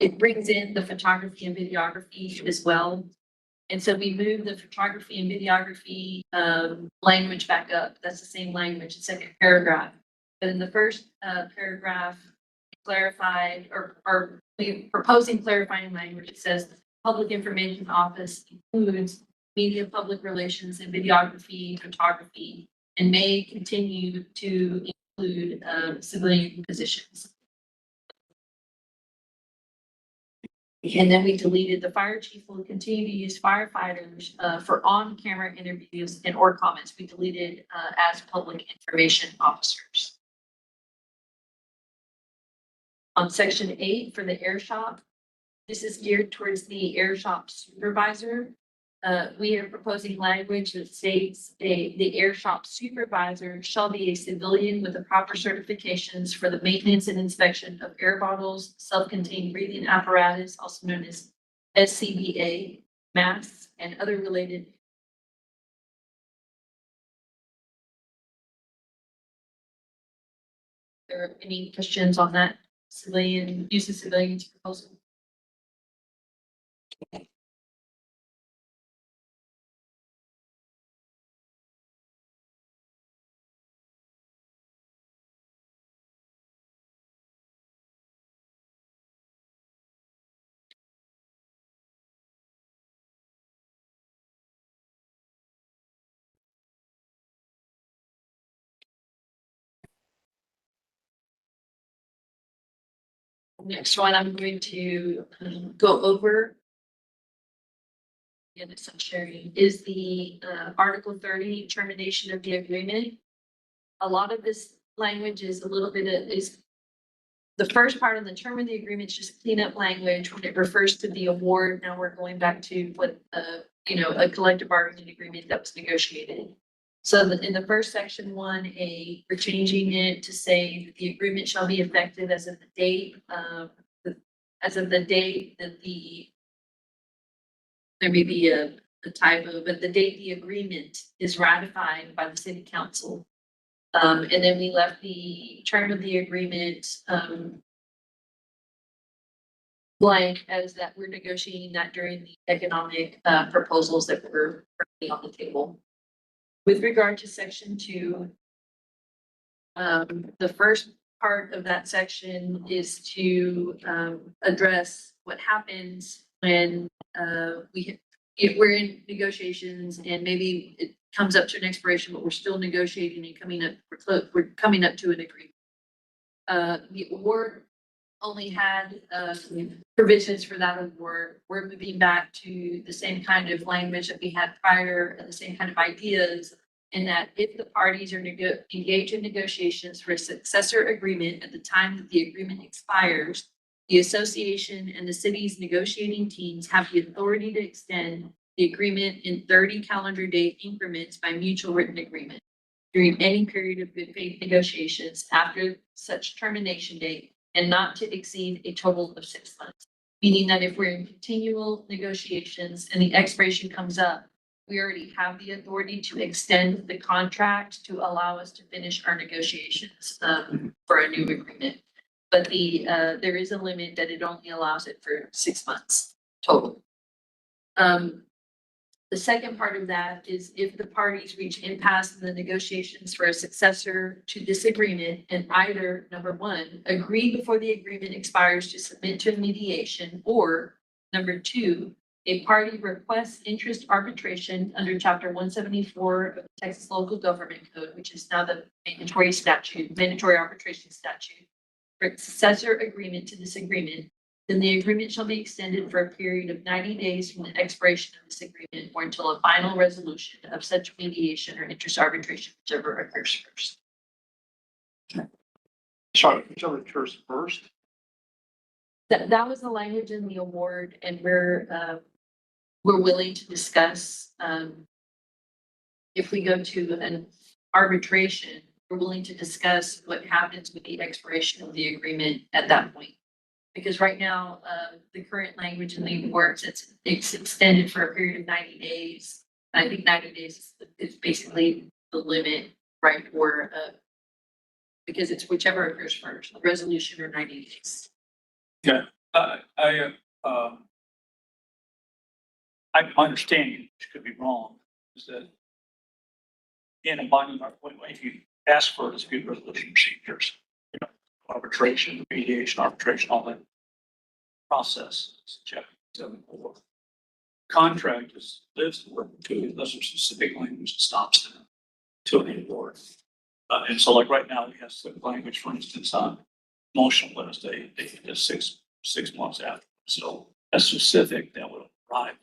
it brings in the photography and videography as well. And so we moved the photography and videography language back up. That's the same language, the second paragraph. But in the first paragraph, clarified or we're proposing clarifying language. It says the public information office includes media, public relations, and videography, photography, and may continue to include civilian positions. And then we deleted the fire chief will continue to use firefighters for on-camera interviews and or comments. We deleted as public information officers. On section 8 for the air shop, this is geared towards the air shop supervisor. We are proposing language that states the air shop supervisor shall be a civilian with the proper certifications for the maintenance and inspection of air bottles, self-contained breathing apparatus, also known as SCBA, masks, and other related. There are any questions on that civilian use of civilians proposal? Next one, I'm going to go over. Yeah, this I'm sharing is the Article 30 termination of the agreement. A lot of this language is a little bit is the first part of the term of the agreement is just cleanup language when it refers to the award. Now we're going back to what a collective bargaining agreement that was negotiated. So in the first section 1A, we're changing it to say that the agreement shall be effective as of the date that there may be a typo, but the date the agreement is ratified by the city council. And then we left the term of the agreement blank as that we're negotiating that during the economic proposals that were currently on the table. With regard to section 2, the first part of that section is to address what happens when if we're in negotiations and maybe it comes up to an expiration, but we're still negotiating and we're coming up to an agreement. The award only had provisions for that award. We're moving back to the same kind of language that we had prior and the same kind of ideas. In that if the parties are engaged in negotiations for a successor agreement at the time that the agreement expires, the association and the city's negotiating teams have the authority to extend the agreement in 30 calendar day increments by mutual written agreement during any period of good faith negotiations after such termination date and not to exceed a total of 6 months. Meaning that if we're in continual negotiations and the expiration comes up, we already have the authority to extend the contract to allow us to finish our negotiations for a new agreement. But there is a limit that it only allows it for 6 months total. The second part of that is if the parties reach impasse in the negotiations for a successor to this agreement and either, number 1, agree before the agreement expires to submit to mediation, or number 2, a party requests interest arbitration under Chapter 174 of the Texas Local Government Code, which is now the mandatory arbitration statute. or successor agreement to this agreement, then the agreement shall be extended for a period of 90 days from the expiration of this agreement or until a final resolution of such mediation or interest arbitration, whichever occurs first. Sorry, whichever occurs first. That was the language in the award, and we're willing to discuss, if we go to an arbitration, we're willing to discuss what happens with the expiration of the agreement at that point. Because right now, the current language in the award, it's extended for a period of 90 days. I think 90 days is basically the limit, right, for, because it's whichever occurs first, the resolution or 90 days. My understanding, which could be wrong, is that in a binding, if you ask for dispute resolution procedures, you know, arbitration, mediation, arbitration, all that process, chapter 7.4. Contract is lives to work to, unless there's specific language that stops them to an award. And so like right now, we have specific language, for instance, on motional list, they can just six months after. So that's specific that would arrive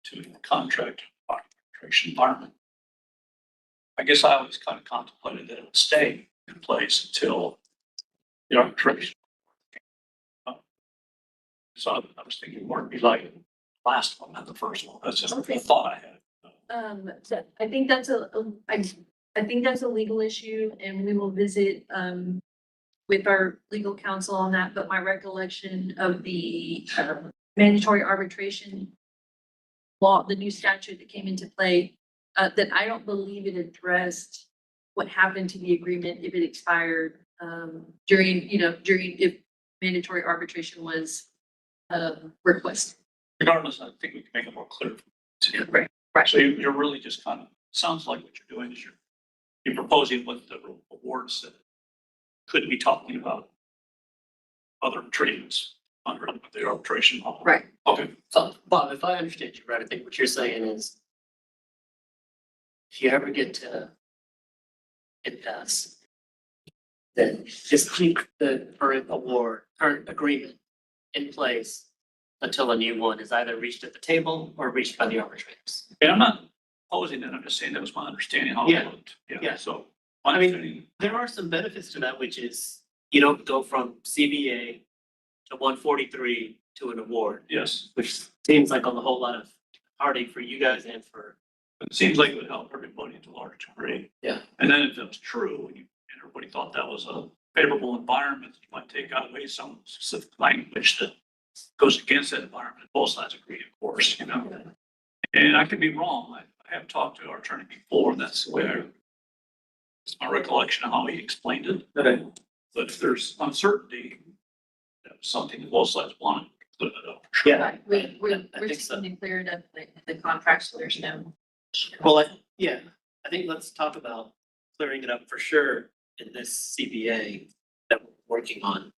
to the contract arbitration environment. I guess I always kind of contemplated that it would stay in place until the arbitration. So I was thinking more it'd be like the last one, not the first one. That's just a thought I had. So I think that's I think that's a legal issue, and we will visit, with our legal counsel on that, but my recollection of the, mandatory arbitration law, the new statute that came into play, that I don't believe it addressed what happened to the agreement if it expired, during if mandatory arbitration was, requested. Regardless, I think we can make it more clear. Right. So you're really just kind of, sounds like what you're doing is you're proposing what the awards that could be talking about other treatments under the arbitration law. Right. Okay. So, Bob, if I understand you right, I think what you're saying is if you ever get to impasse, then just keep the current agreement in place until a new one is either reached at the table or reached by the arbitrators. And I'm not opposing that, I'm just saying that was my understanding how Yeah. it looked. Yeah. So. I mean, there are some benefits to that, which is you don't go from CBA to 143 to an award, Yes, which seems like a whole lot of heartache for you guys and for, it seems like it would help everybody to a large degree. Yeah. And then if that was true, and everybody thought that was a favorable environment, you might take out away some specific language that goes against that environment. Both sides agree, of course, you know. And I could be wrong. I have talked to our attorney before, and that's the way it's my recollection of how he explained it. Okay. But if there's uncertainty, that was something that both sides wanted. Put it up. yeah. Right, we're I think so. seeking to clear it up, the contract, so there's no. Well, I think let's talk about clearing it up for sure in this CBA that we're working on.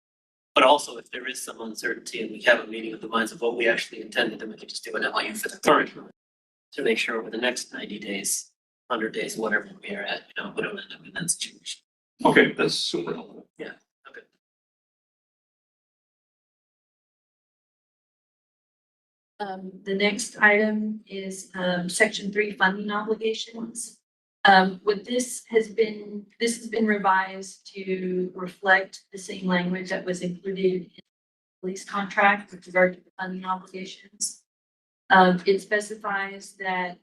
But also if there is some uncertainty and we have a meeting of the minds of what we actually intended, then we can just do an LIU for the current one to make sure over the next 90 days, 100 days, whatever we are at, you know, we don't end up in that situation. Okay, that's super helpful. Yeah, okay. The next item is, section 3 funding obligations. What this has been revised to reflect the same language that was included in the police contract with regard to the funding obligations. It specifies that,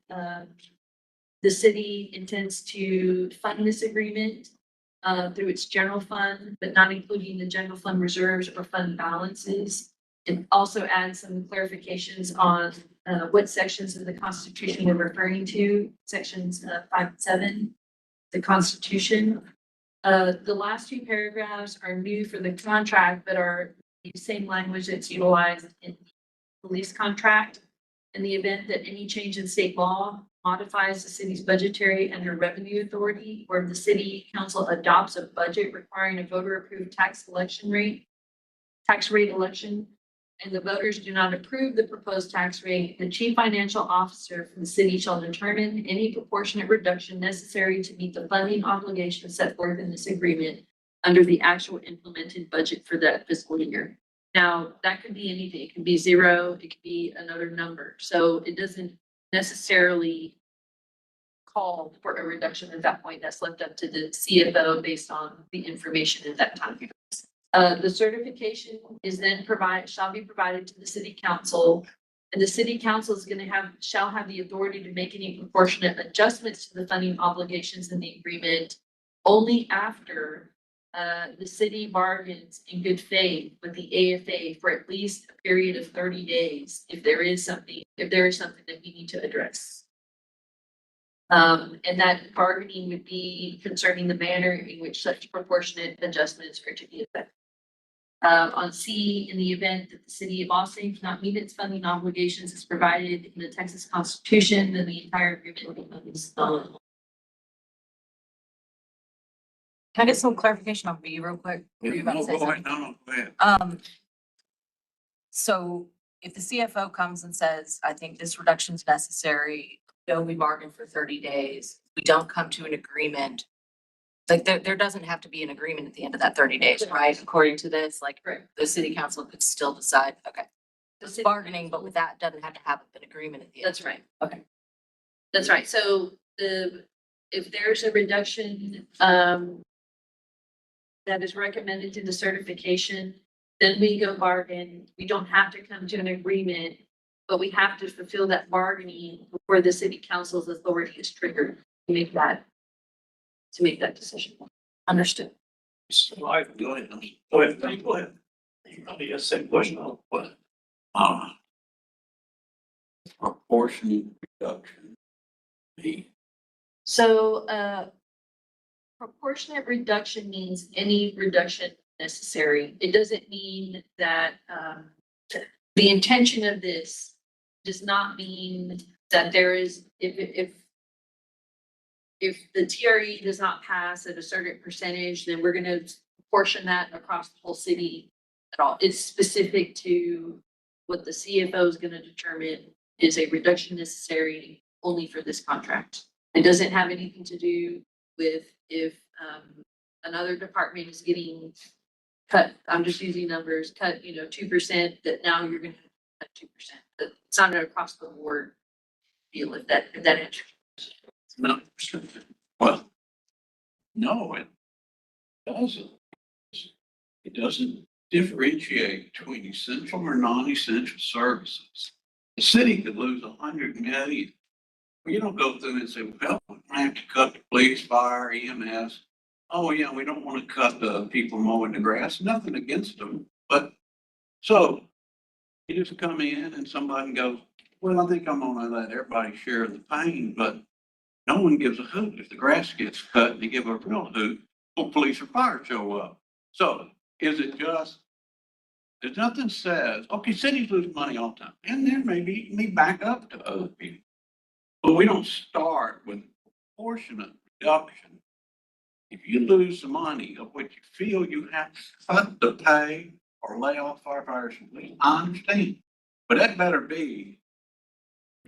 the city intends to fund this agreement, through its general fund, but not including the general fund reserves or fund balances. It also adds some clarifications on, what sections of the Constitution we're referring to, sections 5 and 7, the Constitution. The last two paragraphs are new for the contract, but are the same language that's utilized in the police contract. In the event that any change in state law modifies the city's budgetary and or revenue authority, or if the city council adopts a budget requiring a voter-approved tax rate election, and the voters do not approve the proposed tax rate, the chief financial officer for the city shall determine any proportionate reduction necessary to meet the funding obligations set forth in this agreement under the actual implemented budget for that fiscal year. Now, that could be anything. It could be zero, it could be another number. So it doesn't necessarily call for a reduction at that point. That's left up to the CFO based on the information at that time. The certification is then shall be provided to the city council. And the city council is shall have the authority to make any proportionate adjustments to the funding obligations in the agreement only after the city bargains in good faith with the AFA for at least a period of 30 days, if there is something that we need to address. And that bargaining would be concerning the manner in which such proportionate adjustments are to be effected. On C, in the event that the city of Austin cannot meet its funding obligations as provided in the Texas Constitution, then the entire agreement becomes null. Can I get some clarification on B real quick? Were you about to say something? No, go ahead. So if the CFO comes and says, I think this reduction is necessary, though we bargained for 30 days, we don't come to an agreement. Like there doesn't have to be an agreement at the end of that 30 days, right? According to this, like Correct. the city council could still decide, okay, The it's city- bargaining, but with that doesn't have to have an agreement at the end. That's right. Okay. That's right. So if there's a reduction, that is recommended to the certification, then we go bargain. We don't have to come to an agreement, but we have to fulfill that bargaining before the city council's authority is triggered to make that decision. Understood. So go ahead, go ahead. You probably asked the same question, but, proportionate reduction. So, proportionate reduction means any reduction necessary. It doesn't mean that, the intention of this does not mean that there is, if the TRE does not pass at a certain percentage, then we're gonna portion that across the whole city at all. It's specific to what the CFO is gonna determine is a reduction necessary only for this contract. It doesn't have anything to do with if another department is getting cut, I'm just using numbers, cut, 2%, that now you're gonna cut 2%. It's not an across the board deal, if that answers. No, well, no, it doesn't. It doesn't differentiate between essential or non-essential services. The city could lose 100 million. You don't go through and say, well, I have to cut the police, fire, EMS. Oh, yeah, we don't want to cut the people mowing the grass, nothing against them, but so you just come in and somebody goes, well, I think I'm gonna let everybody share the pain, but no one gives a hoot if the grass gets cut and they give a real hoot, or police or fire show up. So is it just, there's nothing says, okay, cities lose money all the time, and there may be back up to other people. But we don't start with proportionate reduction. If you lose some money of what you feel you have to cut the pay or lay off firefighters and police, I understand. But that better be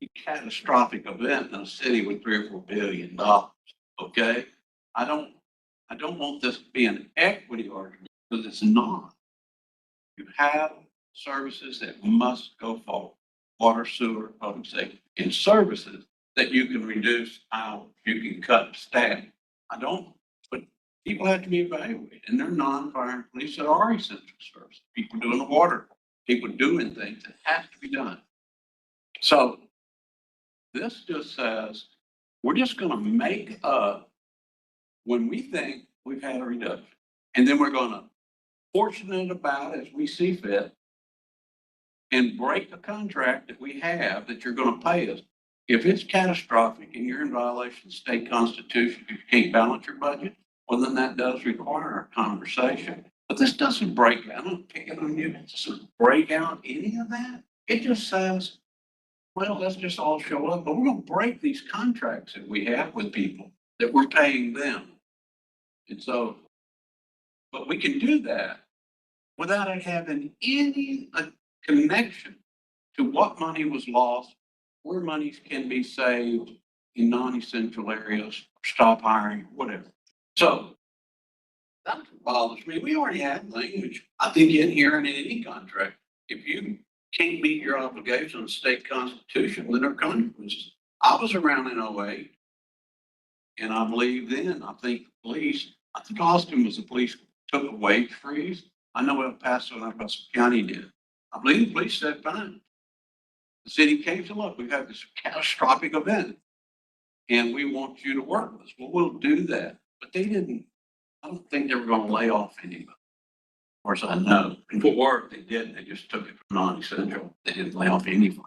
a catastrophic event in a city with $3 or $4 billion, okay? I don't want this to be an equity argument, because it's not. You have services that must go forward, water, sewer, public safety, and services that you can reduce hours, you can cut staff. But people have to be evaluated, and they're non-fire and police that are essential services. People doing the water, people doing things that have to be done. So this just says, we're just gonna make up when we think we've had a reduction. And then we're gonna portion it about as we see fit and break the contract that we have that you're gonna pay us. If it's catastrophic and you're in violation of state constitution, if you can't balance your budget, well, then that does require a conversation. But this doesn't break, I don't pick it on you, it doesn't break out any of that. It just says, well, let's just all show up, but we're gonna break these contracts that we have with people that we're paying them. And so, but we can do that without it having any connection to what money was lost, where monies can be saved in non-essential areas, stop hiring, whatever. So bothers me, we already have language, I think in here and in any contract. If you can't meet your obligation of the state constitution, then there are consequences. I was around in 08. And I believe then, I think police, I think Austin was the police took a wage freeze. I know El Paso and El Paso County did. I believe the police said, fine. The city came to look, we've had this catastrophic event. And we want you to work with us. Well, we'll do that. But they didn't, I don't think they were gonna lay off anybody. Of course, I know. In Fort Worth, they didn't. They just took it from non-essential. They didn't lay off anybody.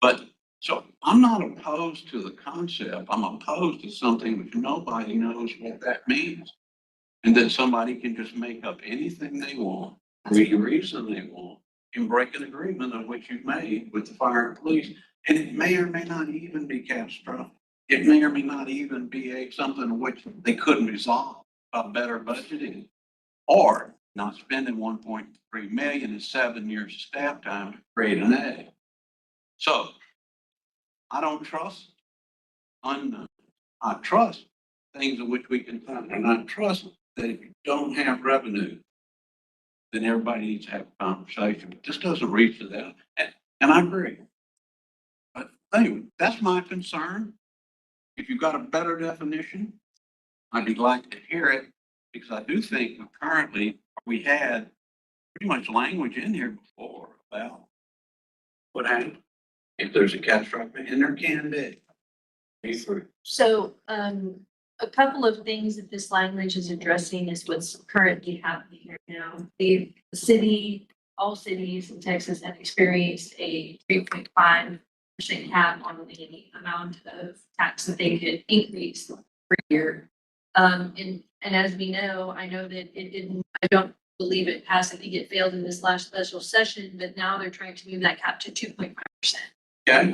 But so I'm not opposed to the concept. I'm opposed to something which nobody knows what that means. And that somebody can just make up anything they want, for any reason they want, and break an agreement of which you've made with the fire and police. And it may or may not even be catastrophic. It may or may not even be something which they couldn't resolve by better budgeting. Or not spending 1.3 million in 7 years of staff time to create an A. So I don't trust unknown. I trust things in which we can find, and I trust that if you don't have revenue, then everybody needs to have a conversation. But this doesn't reach to that, and I agree. But anyway, that's my concern. If you've got a better definition, I'd be glad to hear it, because I do think currently we had pretty much language in here before about what happened if there's a catastrophic, and there can be. So, a couple of things that this language is addressing is what's currently happening right now. The city, all cities in Texas have experienced a 3.5% cap on the amount of tax that they could increase per year. And as we know, I know that it didn't, I don't believe it passed. I think it failed in this last special session, but now they're trying to move that cap to 2.5%. Okay.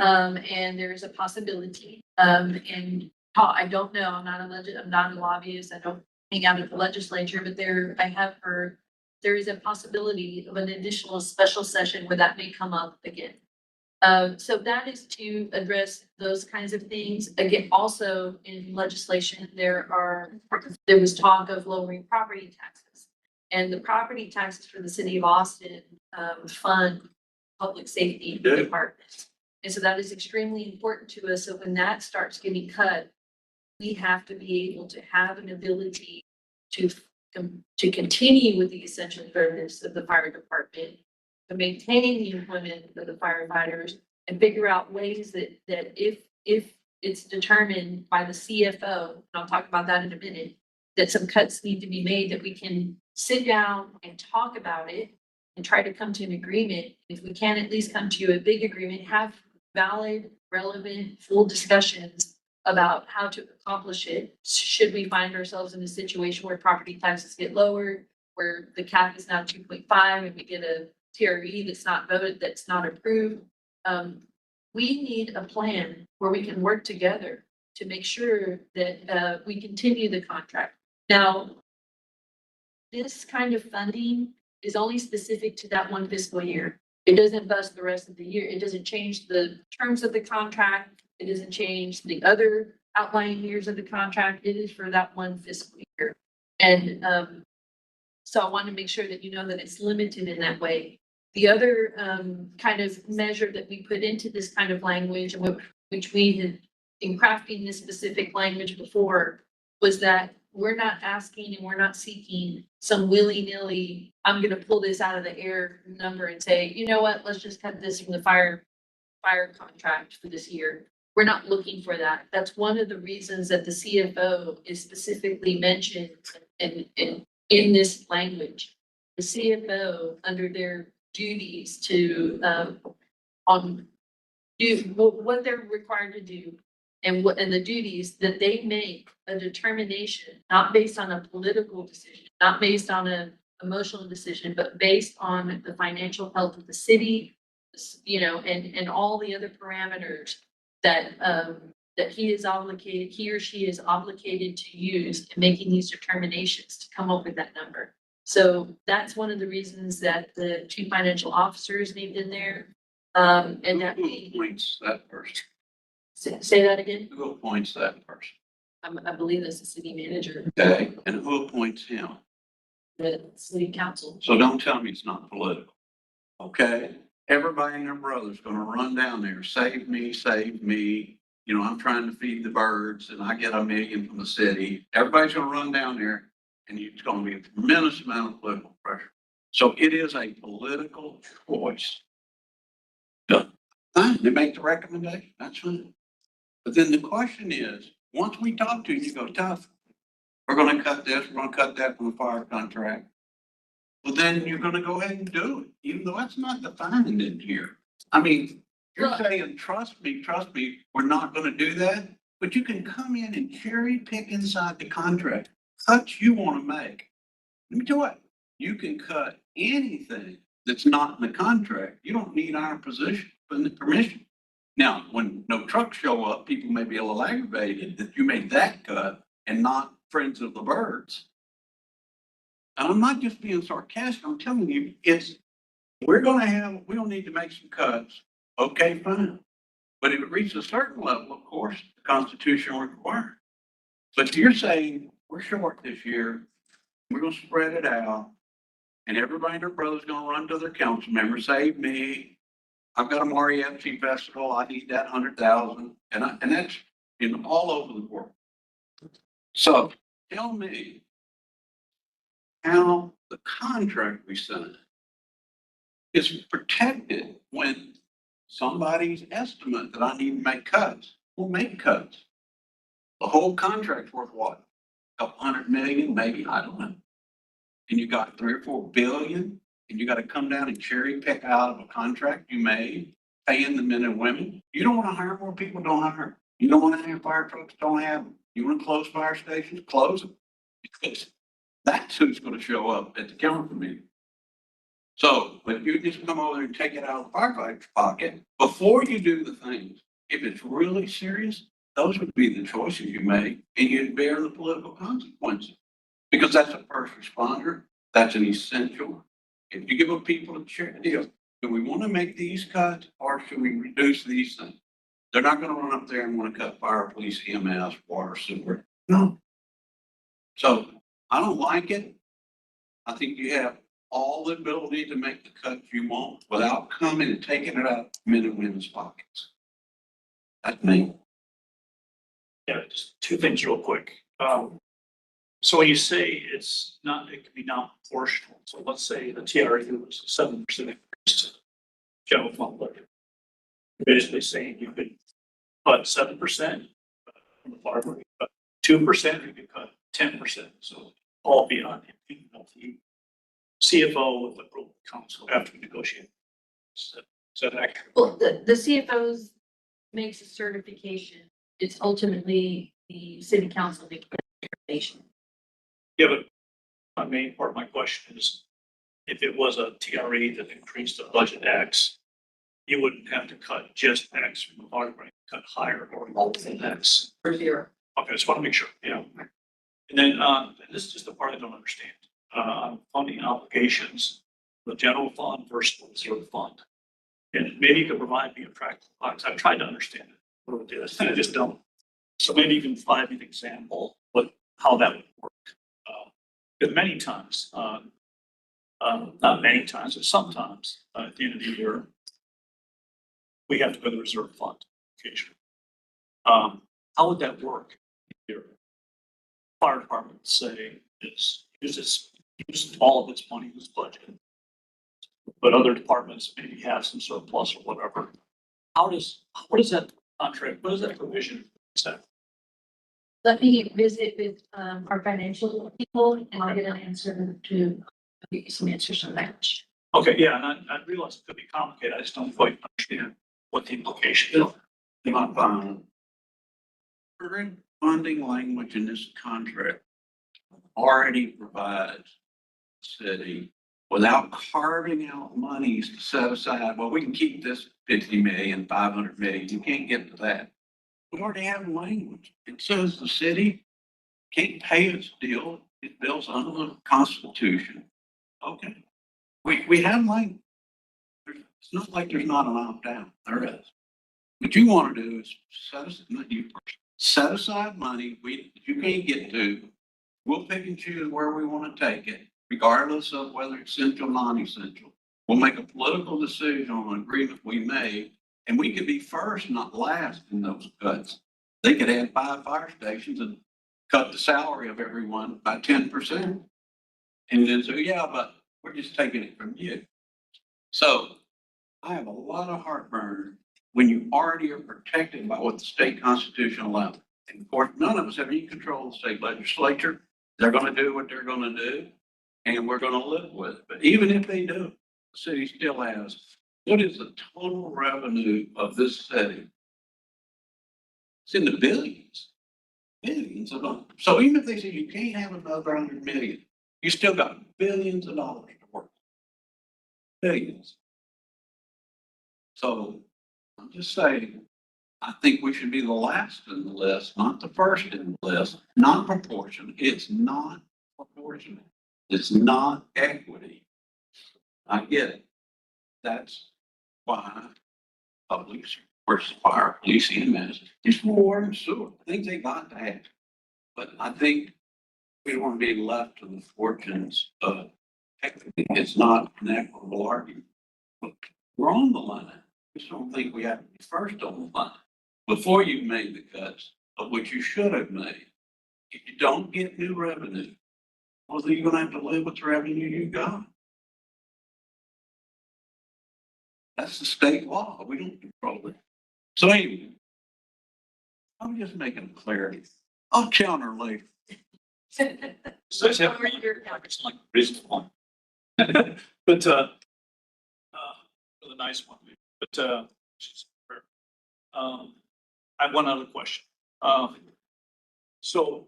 And there's a possibility, and I don't know, I'm not a lobbyist, I don't hang out at the legislature, but I have heard there is a possibility of an additional special session where that may come up again. So that is to address those kinds of things. Again, also in legislation, there was talk of lowering property taxes. And the property taxes for the city of Austin, fund public safety departments. And so that is extremely important to us. So when that starts getting cut, we have to be able to have an ability to continue with the essential service of the fire department, to maintain the employment of the firefighters, and figure out ways that if it's determined by the CFO, and I'll talk about that in a minute, that some cuts need to be made, that we can sit down and talk about it and try to come to an agreement. If we can at least come to a big agreement, have valid, relevant, full discussions about how to accomplish it. Should we find ourselves in a situation where property taxes get lowered, where the cap is now 2.5 and we get a TRE that's not voted, that's not approved? We need a plan where we can work together to make sure that we continue the contract. Now, this kind of funding is only specific to that one fiscal year. It doesn't bust the rest of the year. It doesn't change the terms of the contract. It doesn't change the other outlying years of the contract. It is for that one fiscal year. And so I want to make sure that you know that it's limited in that way. The other kind of measure that we put into this kind of language, which we had in crafting this specific language before, was that we're not asking and we're not seeking some willy-nilly, I'm gonna pull this out of the air number and say, you know what, let's just cut this from the fire contract for this year. We're not looking for that. That's one of the reasons that the CFO is specifically mentioned in this language. The CFO, under their duties to do what they're required to do, and the duties that they make a determination, not based on a political decision, not based on an emotional decision, but based on the financial health of the city, you know, and all the other parameters that he or she is obligated to use in making these determinations to come up with that number. So that's one of the reasons that the chief financial officer is named in there. And that Who appoints that person? say that again. Who appoints that person? I believe it's the city manager, Okay, and who appoints him? the city council. So don't tell me it's not political. Okay, everybody and their brother's gonna run down there, save me, save me. You know, I'm trying to feed the birds and I get $1 million from the city. Everybody's gonna run down there and it's gonna be a tremendous amount of political pressure. So it is a political choice. Fine, they make the recommendation, that's fine. But then the question is, once we talk to you, you go, tough. We're gonna cut this, we're gonna cut that from the fire contract. Well, then you're gonna go ahead and do it, even though that's not defined in here. I mean, you're Well- saying, trust me, we're not gonna do that. But you can come in and cherry pick inside the contract, cuts you wanna make. Let me tell you what, you can cut anything that's not in the contract. You don't need our position, permission. Now, when no trucks show up, people may be a little aggravated that you made that cut and not Friends of the Birds. And I'm not just being sarcastic, I'm telling you, we're gonna need to make some cuts. Okay, fine. But if it reaches a certain level, of course, the Constitution will require. But you're saying we're short this year, we're gonna spread it out. And everybody and their brother's gonna run to their council member, save me. I've got a mariachi festival, I need that 100,000, and that's in all over the world. So tell me how the contract we signed is protected when somebody's estimate that I need to make cuts will make cuts. The whole contract's worth what? A couple 100 million, maybe, I don't know. And you got 3 or 4 billion, and you got to come down and cherry pick out of a contract you made, paying the men and women. You don't want to hire more people, don't hire them. You don't want to have fire trucks, don't have them. You want to close fire stations, close them. Because that's who's going to show up at the council meeting. So, but you just come over and take it out of the firefighter's pocket before you do the things. If it's really serious, those would be the choices you make, and you'd bear the political consequences. Because that's a first responder, that's an essential. If you give a people a deal, do we want to make these cuts or should we reduce these things? They're not going to run up there and want to cut fire, police, EMS, water, sewer. No. So I don't like it. I think you have all the ability to make the cuts you want without coming and taking it out of men and women's pockets. That's me. Yeah, just two things real quick. So when you say it can be non-proportional, so let's say the TRU was 7% increase to general fund budget. You're basically saying you could cut 7% from the farmer, cut 2%, you could cut 10%, so all beyond the CFO with the approval council after negotiation. Is that accurate? Well, the CFOs makes a certification. It's ultimately the city council making the determination. Yeah, but my main part of my question is, if it was a TRE that increased the budget X, you wouldn't have to cut just X from the bottom rate, cut higher or multiple X. For zero. Okay, I just want to make sure, yeah. And then, this is just the part I don't understand. Funding obligations, the general fund versus the reserve fund. And maybe you could provide me a practical box. I've tried to understand it, what it is, and I just don't. So maybe you can provide me an example, how that would work. Because many times, not many times, but sometimes, at the end of the year, we have to go to the reserve fund occasionally. How would that work? Your fire department say uses all of its money in this budget, but other departments maybe have some surplus or whatever. What is that contract? What is that provision? Say? Let me visit with our financial people and I'll get an answer to give you some answers on that. Okay, yeah, and I realize it could be complicated. I just don't quite understand what the implication is. Current funding language in this contract already provides the city without carving out monies to set aside, well, we can keep this 50 million, 500 million, you can't get to that. We already have language. It says the city can't pay its bills under the Constitution. Okay. We have language. It's not like there's not an opt-out. There is. What you want to do is set us, not you personally, Set aside money you can't get to. We'll pick and choose where we want to take it, regardless of whether it's essential, non-essential. We'll make a political decision on an agreement we made, and we could be first, not last in those cuts. They could add 5 fire stations and cut the salary of everyone by 10%. And then say, yeah, but we're just taking it from you. So I have a lot of heartburn when you already are protected by what the state constitution allows. And of course, none of us have any control of the state legislature. They're gonna do what they're gonna do, and we're gonna live with it. But even if they do, the city still has, what is the total revenue of this city? It's in the billions, billions of dollars. So even if they say you can't have another 100 million, you still got billions of dollars to work. Billions. So I'm just saying, I think we should be the last in the list, not the first in the list, not proportionate. It's not proportionate. It's not equity. I get it. That's why public versus fire, police, EMS, it's water and sewer, things they got to have. But I think we don't want to be left to the fortunes of equity. It's not an equitable argument. We're on the line. I just don't think we have to be first on the line before you've made the cuts of which you should have made. If you don't get new revenue, well, then you're gonna have to live with the revenue you got. That's the state law. We don't control it. So anyway, I'm just making clarity. I'll counter later. So it's like reasonable. But, for the nice one, but, I have one other question. So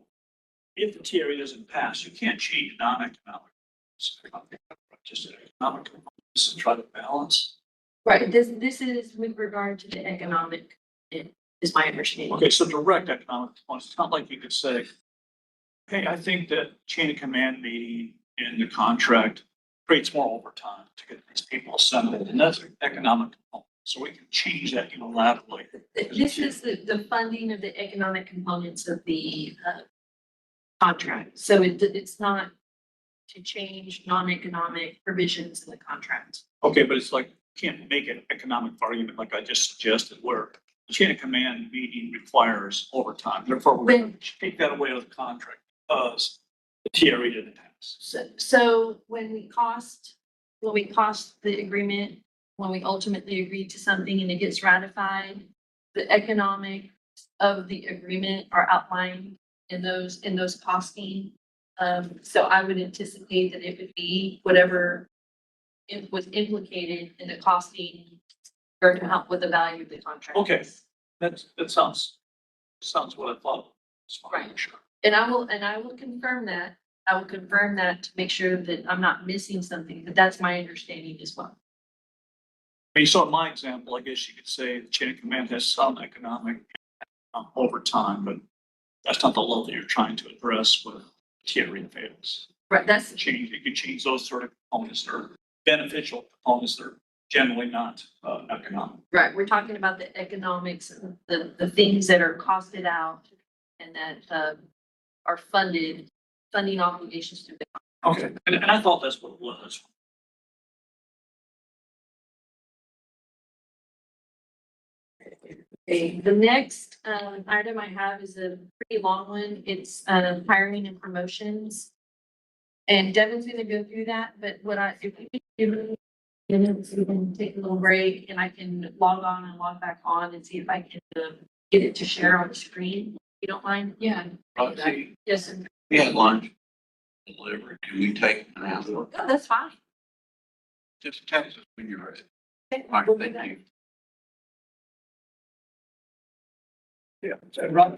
if the TRA doesn't pass, you can't change non-economic. Just economic components and try to balance. Right, this is with regard to the economic, is my understanding. Okay, so direct economic components, it's not like you could say, hey, I think that chain of command meeting in the contract creates more overtime to get these people assembled, and that's an economic component. So we can change that unilaterally. This is the funding of the economic components of the contract. So it's not to change non-economic provisions in the contract. Okay, but it's like, can't make an economic argument like I just suggested, where the chain of command meeting requires overtime. Therefore, we're going to take that away out of the contract because the TRA didn't pass. So when we cost the agreement, when we ultimately agree to something and it gets ratified, the economics of the agreement are outlined in those costing. So I would anticipate that it would be whatever it was implicated in the costing or to help with the value of the contract. Okay. That sounds what I thought. Just wanted to make sure. And I will confirm that. I will confirm that to make sure that I'm not missing something, but that's my understanding as well. I mean, so in my example, I guess you could say the chain of command has some economic overtime, but that's not the level that you're trying to address with TRA fails. Right, that's, You can change those sort of components that are beneficial components that are generally not economic. right, we're talking about the economics, the things that are costed out and that are funding obligations to the. Okay, and I thought that's what it was. Okay, the next item I have is a pretty long one. It's hiring and promotions. And Devin's gonna go through that, but if you could give me minutes, we can take a little break and I can log on and log back on and see if I can get it to share on the screen. If you don't mind? Yeah. Roxy, Yes, we had lunch delivered. Can we take an hour? oh, that's fine. Just text us when you're ready. Okay, All right, we'll do thank that. you. Yeah, Rob,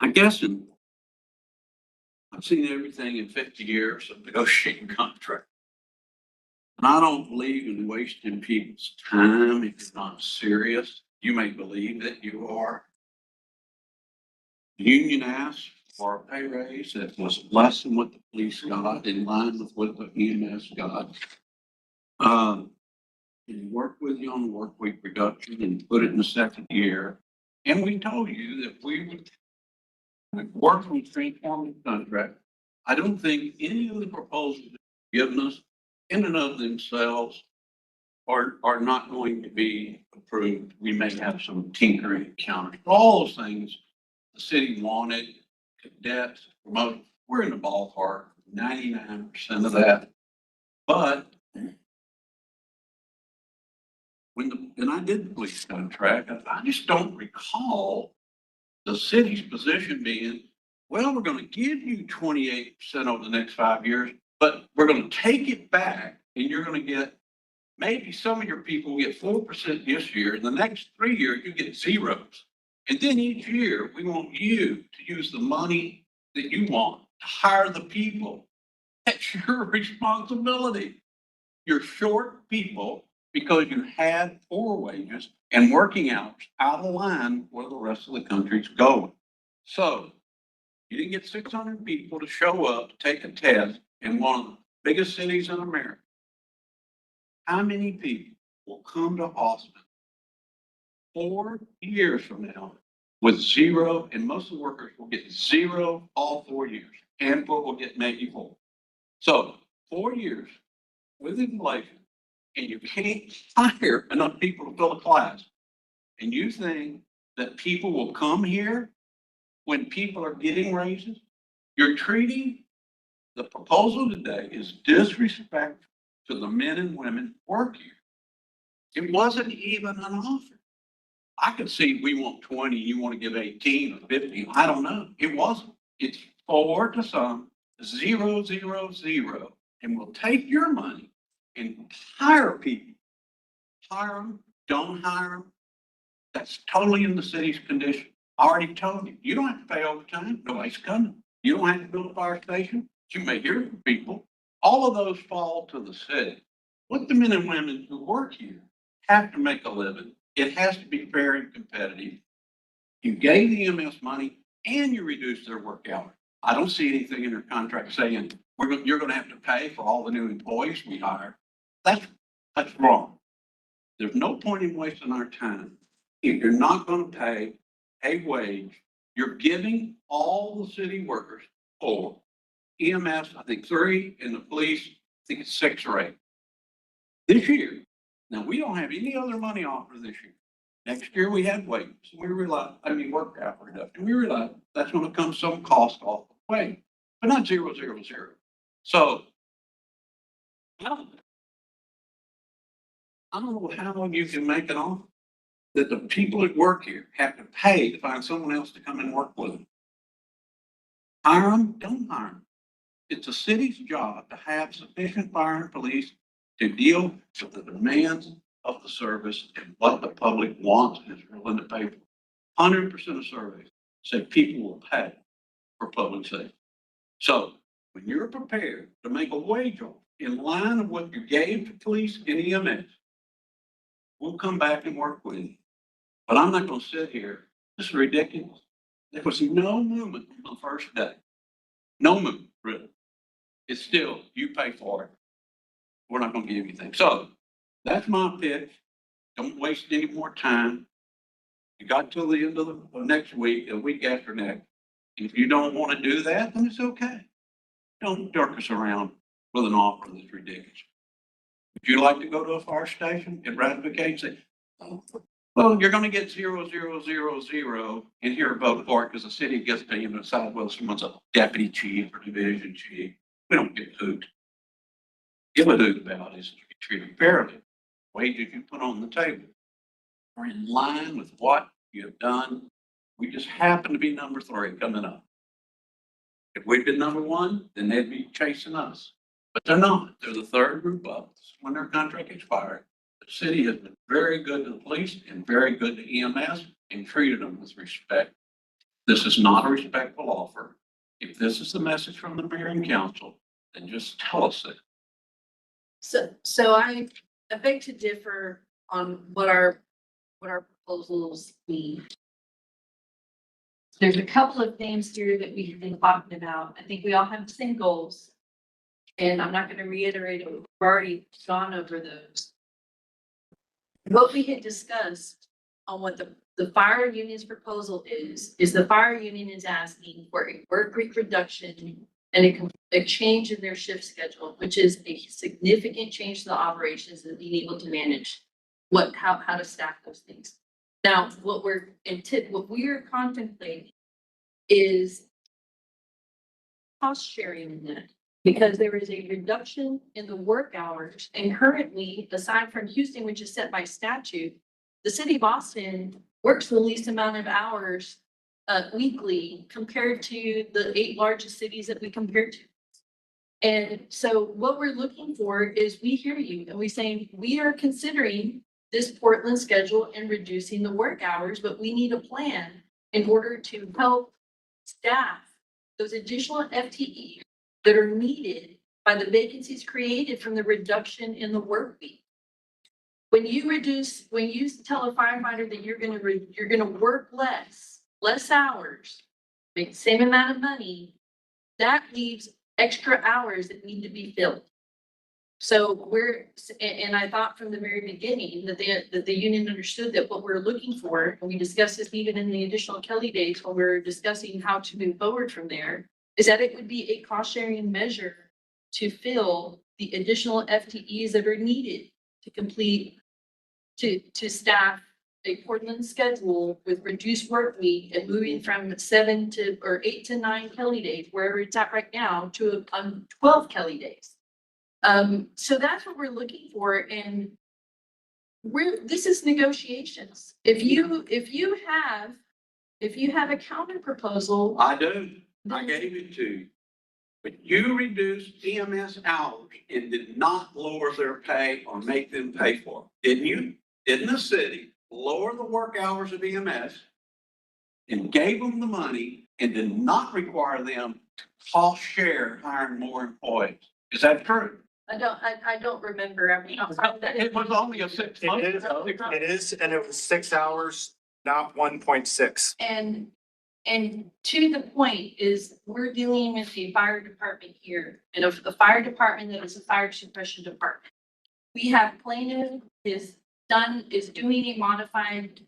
I guess I've seen everything in 50 years of negotiating contract. And I don't believe in wasting people's time if it's not serious. You may believe that you are. The union asked for a pay raise that was less than what the police got, in line with what the EMS got. We worked with you on the work week reduction and put it in the second year. And we told you that we would work on transforming the contract. I don't think any of the proposals given us in and of themselves are not going to be approved. We may have some tinkering counter. All those things the city wanted, cadets, remote, we're in the ballpark, 99% of that. But when I did the police contract, I just don't recall the city's position being, well, we're gonna give you 28% over the next 5 years, but we're gonna take it back and you're gonna get, maybe some of your people get 4% this year, and the next 3 years you get zeros. And then each year, we want you to use the money that you want to hire the people. That's your responsibility. You're short people because you had poor wages and working hours out of line where the rest of the country's going. So you didn't get 600 people to show up, to take a test in one of the biggest cities in America. How many people will come to Austin 4 years from now with zero, and most of the workers will get zero all 4 years, and will get maybe 4. So 4 years with inflation, and you can't hire enough people to fill a class. And you think that people will come here when people are getting raises? You're treating the proposal today is disrespectful to the men and women who work here. It wasn't even an offer. I could see we want 20, you want to give 18 or 50. I don't know. It wasn't. It's 4 to some, 0, 0, 0. And we'll take your money and hire people. Hire them, don't hire them. That's totally in the city's condition. I already told you, you don't have to pay overtime. Nobody's coming. You don't have to build a fire station. You may hear from people. All of those fall to the city. What the men and women who work here have to make a living. It has to be fair and competitive. You gave the EMS money and you reduced their work hours. I don't see anything in their contract saying you're going to have to pay for all the new employees we hire. That's wrong. There's no point in wasting our time. If you're not going to pay a wage, you're giving all the city workers 4. EMS, I think 3, and the police, I think it's 6 or 8. This year, now we don't have any other money offer this year. Next year we have wages. We realize, work hour reduction. We realize that's going to come some cost off the way, but not 0, 0, 0. So I don't know how you can make an offer that the people that work here have to pay to find someone else to come and work with them. Hire them, don't hire them. It's the city's job to have sufficient fire and police to deal with the demands of the service and what the public wants and is willing to pay for. 100% of surveys say people will pay for public safety. So when you're prepared to make a wage offer in line of what you gave to police and EMS, we'll come back and work with you. But I'm not going to sit here. This is ridiculous. There was no movement on the first day. No movement, really. It's still, you pay for it. We're not going to give you anything. So that's my pitch. Don't waste any more time. You got till the end of the next week, a week after next. If you don't want to do that, then it's okay. Don't jerk us around with an offer that's ridiculous. If you like to go to a fire station and ratification, say, oh, well, you're going to get 0, 0, 0, 0, and here vote for it because the city gets to decide whether someone's a deputy chief or division chief. We don't get hoot. Give a hoot about it is to be treated fairly. Wages you put on the table are in line with what you have done. We just happen to be number 3 coming up. If we'd been number 1, then they'd be chasing us. But they're not. They're the third group up when their contract expired. The The city has been very good to the police and very good to EMS and treated them with respect. This is not a respectful offer. If this is the message from the mayor and council, then just tell us it. So I beg to differ on what our proposals mean. There's a couple of things here that we have been talking about. I think we all have the same goals. And I'm not gonna reiterate it, we've already gone over those. What we had discussed on what the fire union's proposal is the fire union is asking for a work week reduction and a change in their shift schedule, which is a significant change to the operations and being able to manage how to staff those things. Now, what we are contemplating is cost sharing in that. Because there is a reduction in the work hours, and currently, aside from Houston, which is set by statute, the city of Boston works the least amount of hours weekly compared to the 8 largest cities that we compare to. And so what we're looking for is we hear you and we saying, we are considering this Portland schedule and reducing the work hours, but we need a plan in order to help staff those additional FTEs that are needed by the vacancies created from the reduction in the work week. When you tell a firefighter that you're gonna work less hours, make the same amount of money, that leaves extra hours that need to be filled. So and I thought from the very beginning that the union understood that what we're looking for, and we discussed this even in the additional Kelly days when we were discussing how to move forward from there, is that it would be a cost sharing measure to fill the additional FTEs that are needed to complete, to staff a Portland schedule with reduced work week and moving from 8 to 9 Kelly days, wherever it's at right now, to 12 Kelly days. So that's what we're looking for, and this is negotiations. If you have a counter proposal. I do. I gave it to you. But you reduced EMS hours and did not lower their pay or make them pay for it. Didn't you? Didn't the city lower the work hours of EMS and gave them the money and did not require them to cost share hiring more employees? Is that true? I don't remember. I mean, It was only a 6 month. It is, and it was 6 hours, not 1.6. And to the point is, we're dealing with the fire department here, and of the fire department that is a fire suppression department. We have Plano is doing a modified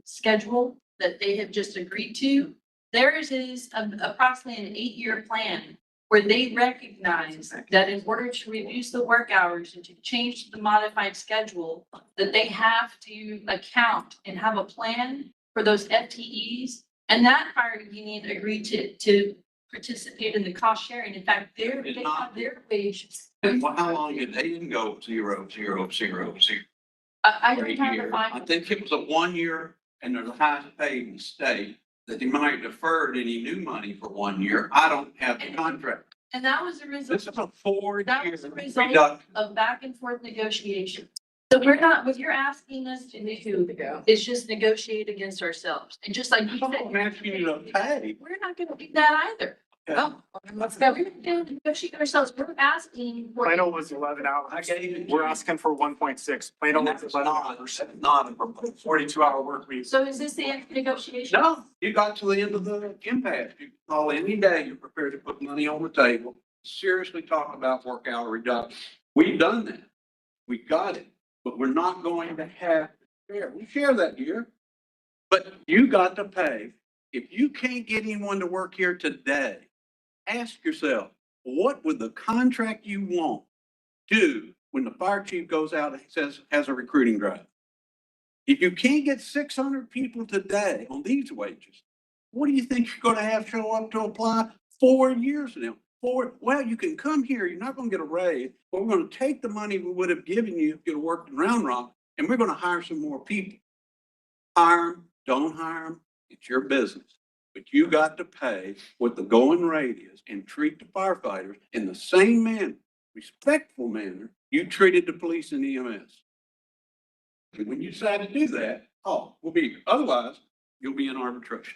schedule that they have just agreed to. Theirs is approximately an 8-year plan where they recognize that in order to reduce the work hours and to change the modified schedule, that they have to account and have a plan for those FTEs. And that fire union agreed to participate in the cost sharing. In fact, they have their wages. And how long did they didn't go 0, 0, 0, 0? I For don't a have the year. final. I think it was a 1 year and they're the highest paid in the state, that they might have deferred any new money for 1 year. I don't have the contract. And that was the result. This is a 4 That year was the result reduction. of back and forth negotiation. So what you're asking us to do is just negotiate against ourselves. And just like you I'm said, asking you to pay. we're not gonna do that either. Oh, Let's go. We're gonna negotiate ourselves. We're asking for. Plano was 11 hours. I gave it. We're asking for 1.6. Plano And was that's 11 not, hours, not a proposal. 42-hour work week. So is this the end of negotiation? No, you got to the end of the impasse. You call any day, you're prepared to put money on the table, seriously talk about work hour reduction. We've done that. We got it, but we're not going to have to share. We share that here. But you got to pay. If you can't get anyone to work here today, ask yourself, what would the contract you want do when the fire chief goes out and says, has a recruiting drive? If you can't get 600 people today on these wages, what do you think you're going to have show up to apply 4 years from now? Well, you can come here, you're not going to get a raise, but we're going to take the money we would have given you if you'd have worked in Round Rock, and we're going to hire some more people. Hire them, don't hire them, it's your business. But you got to pay what the going rate is and treat the firefighters in the same manner, respectful manner, you treated the police and EMS. And when you decide to do that, oh, we'll be here. Otherwise, you'll be in arbitration.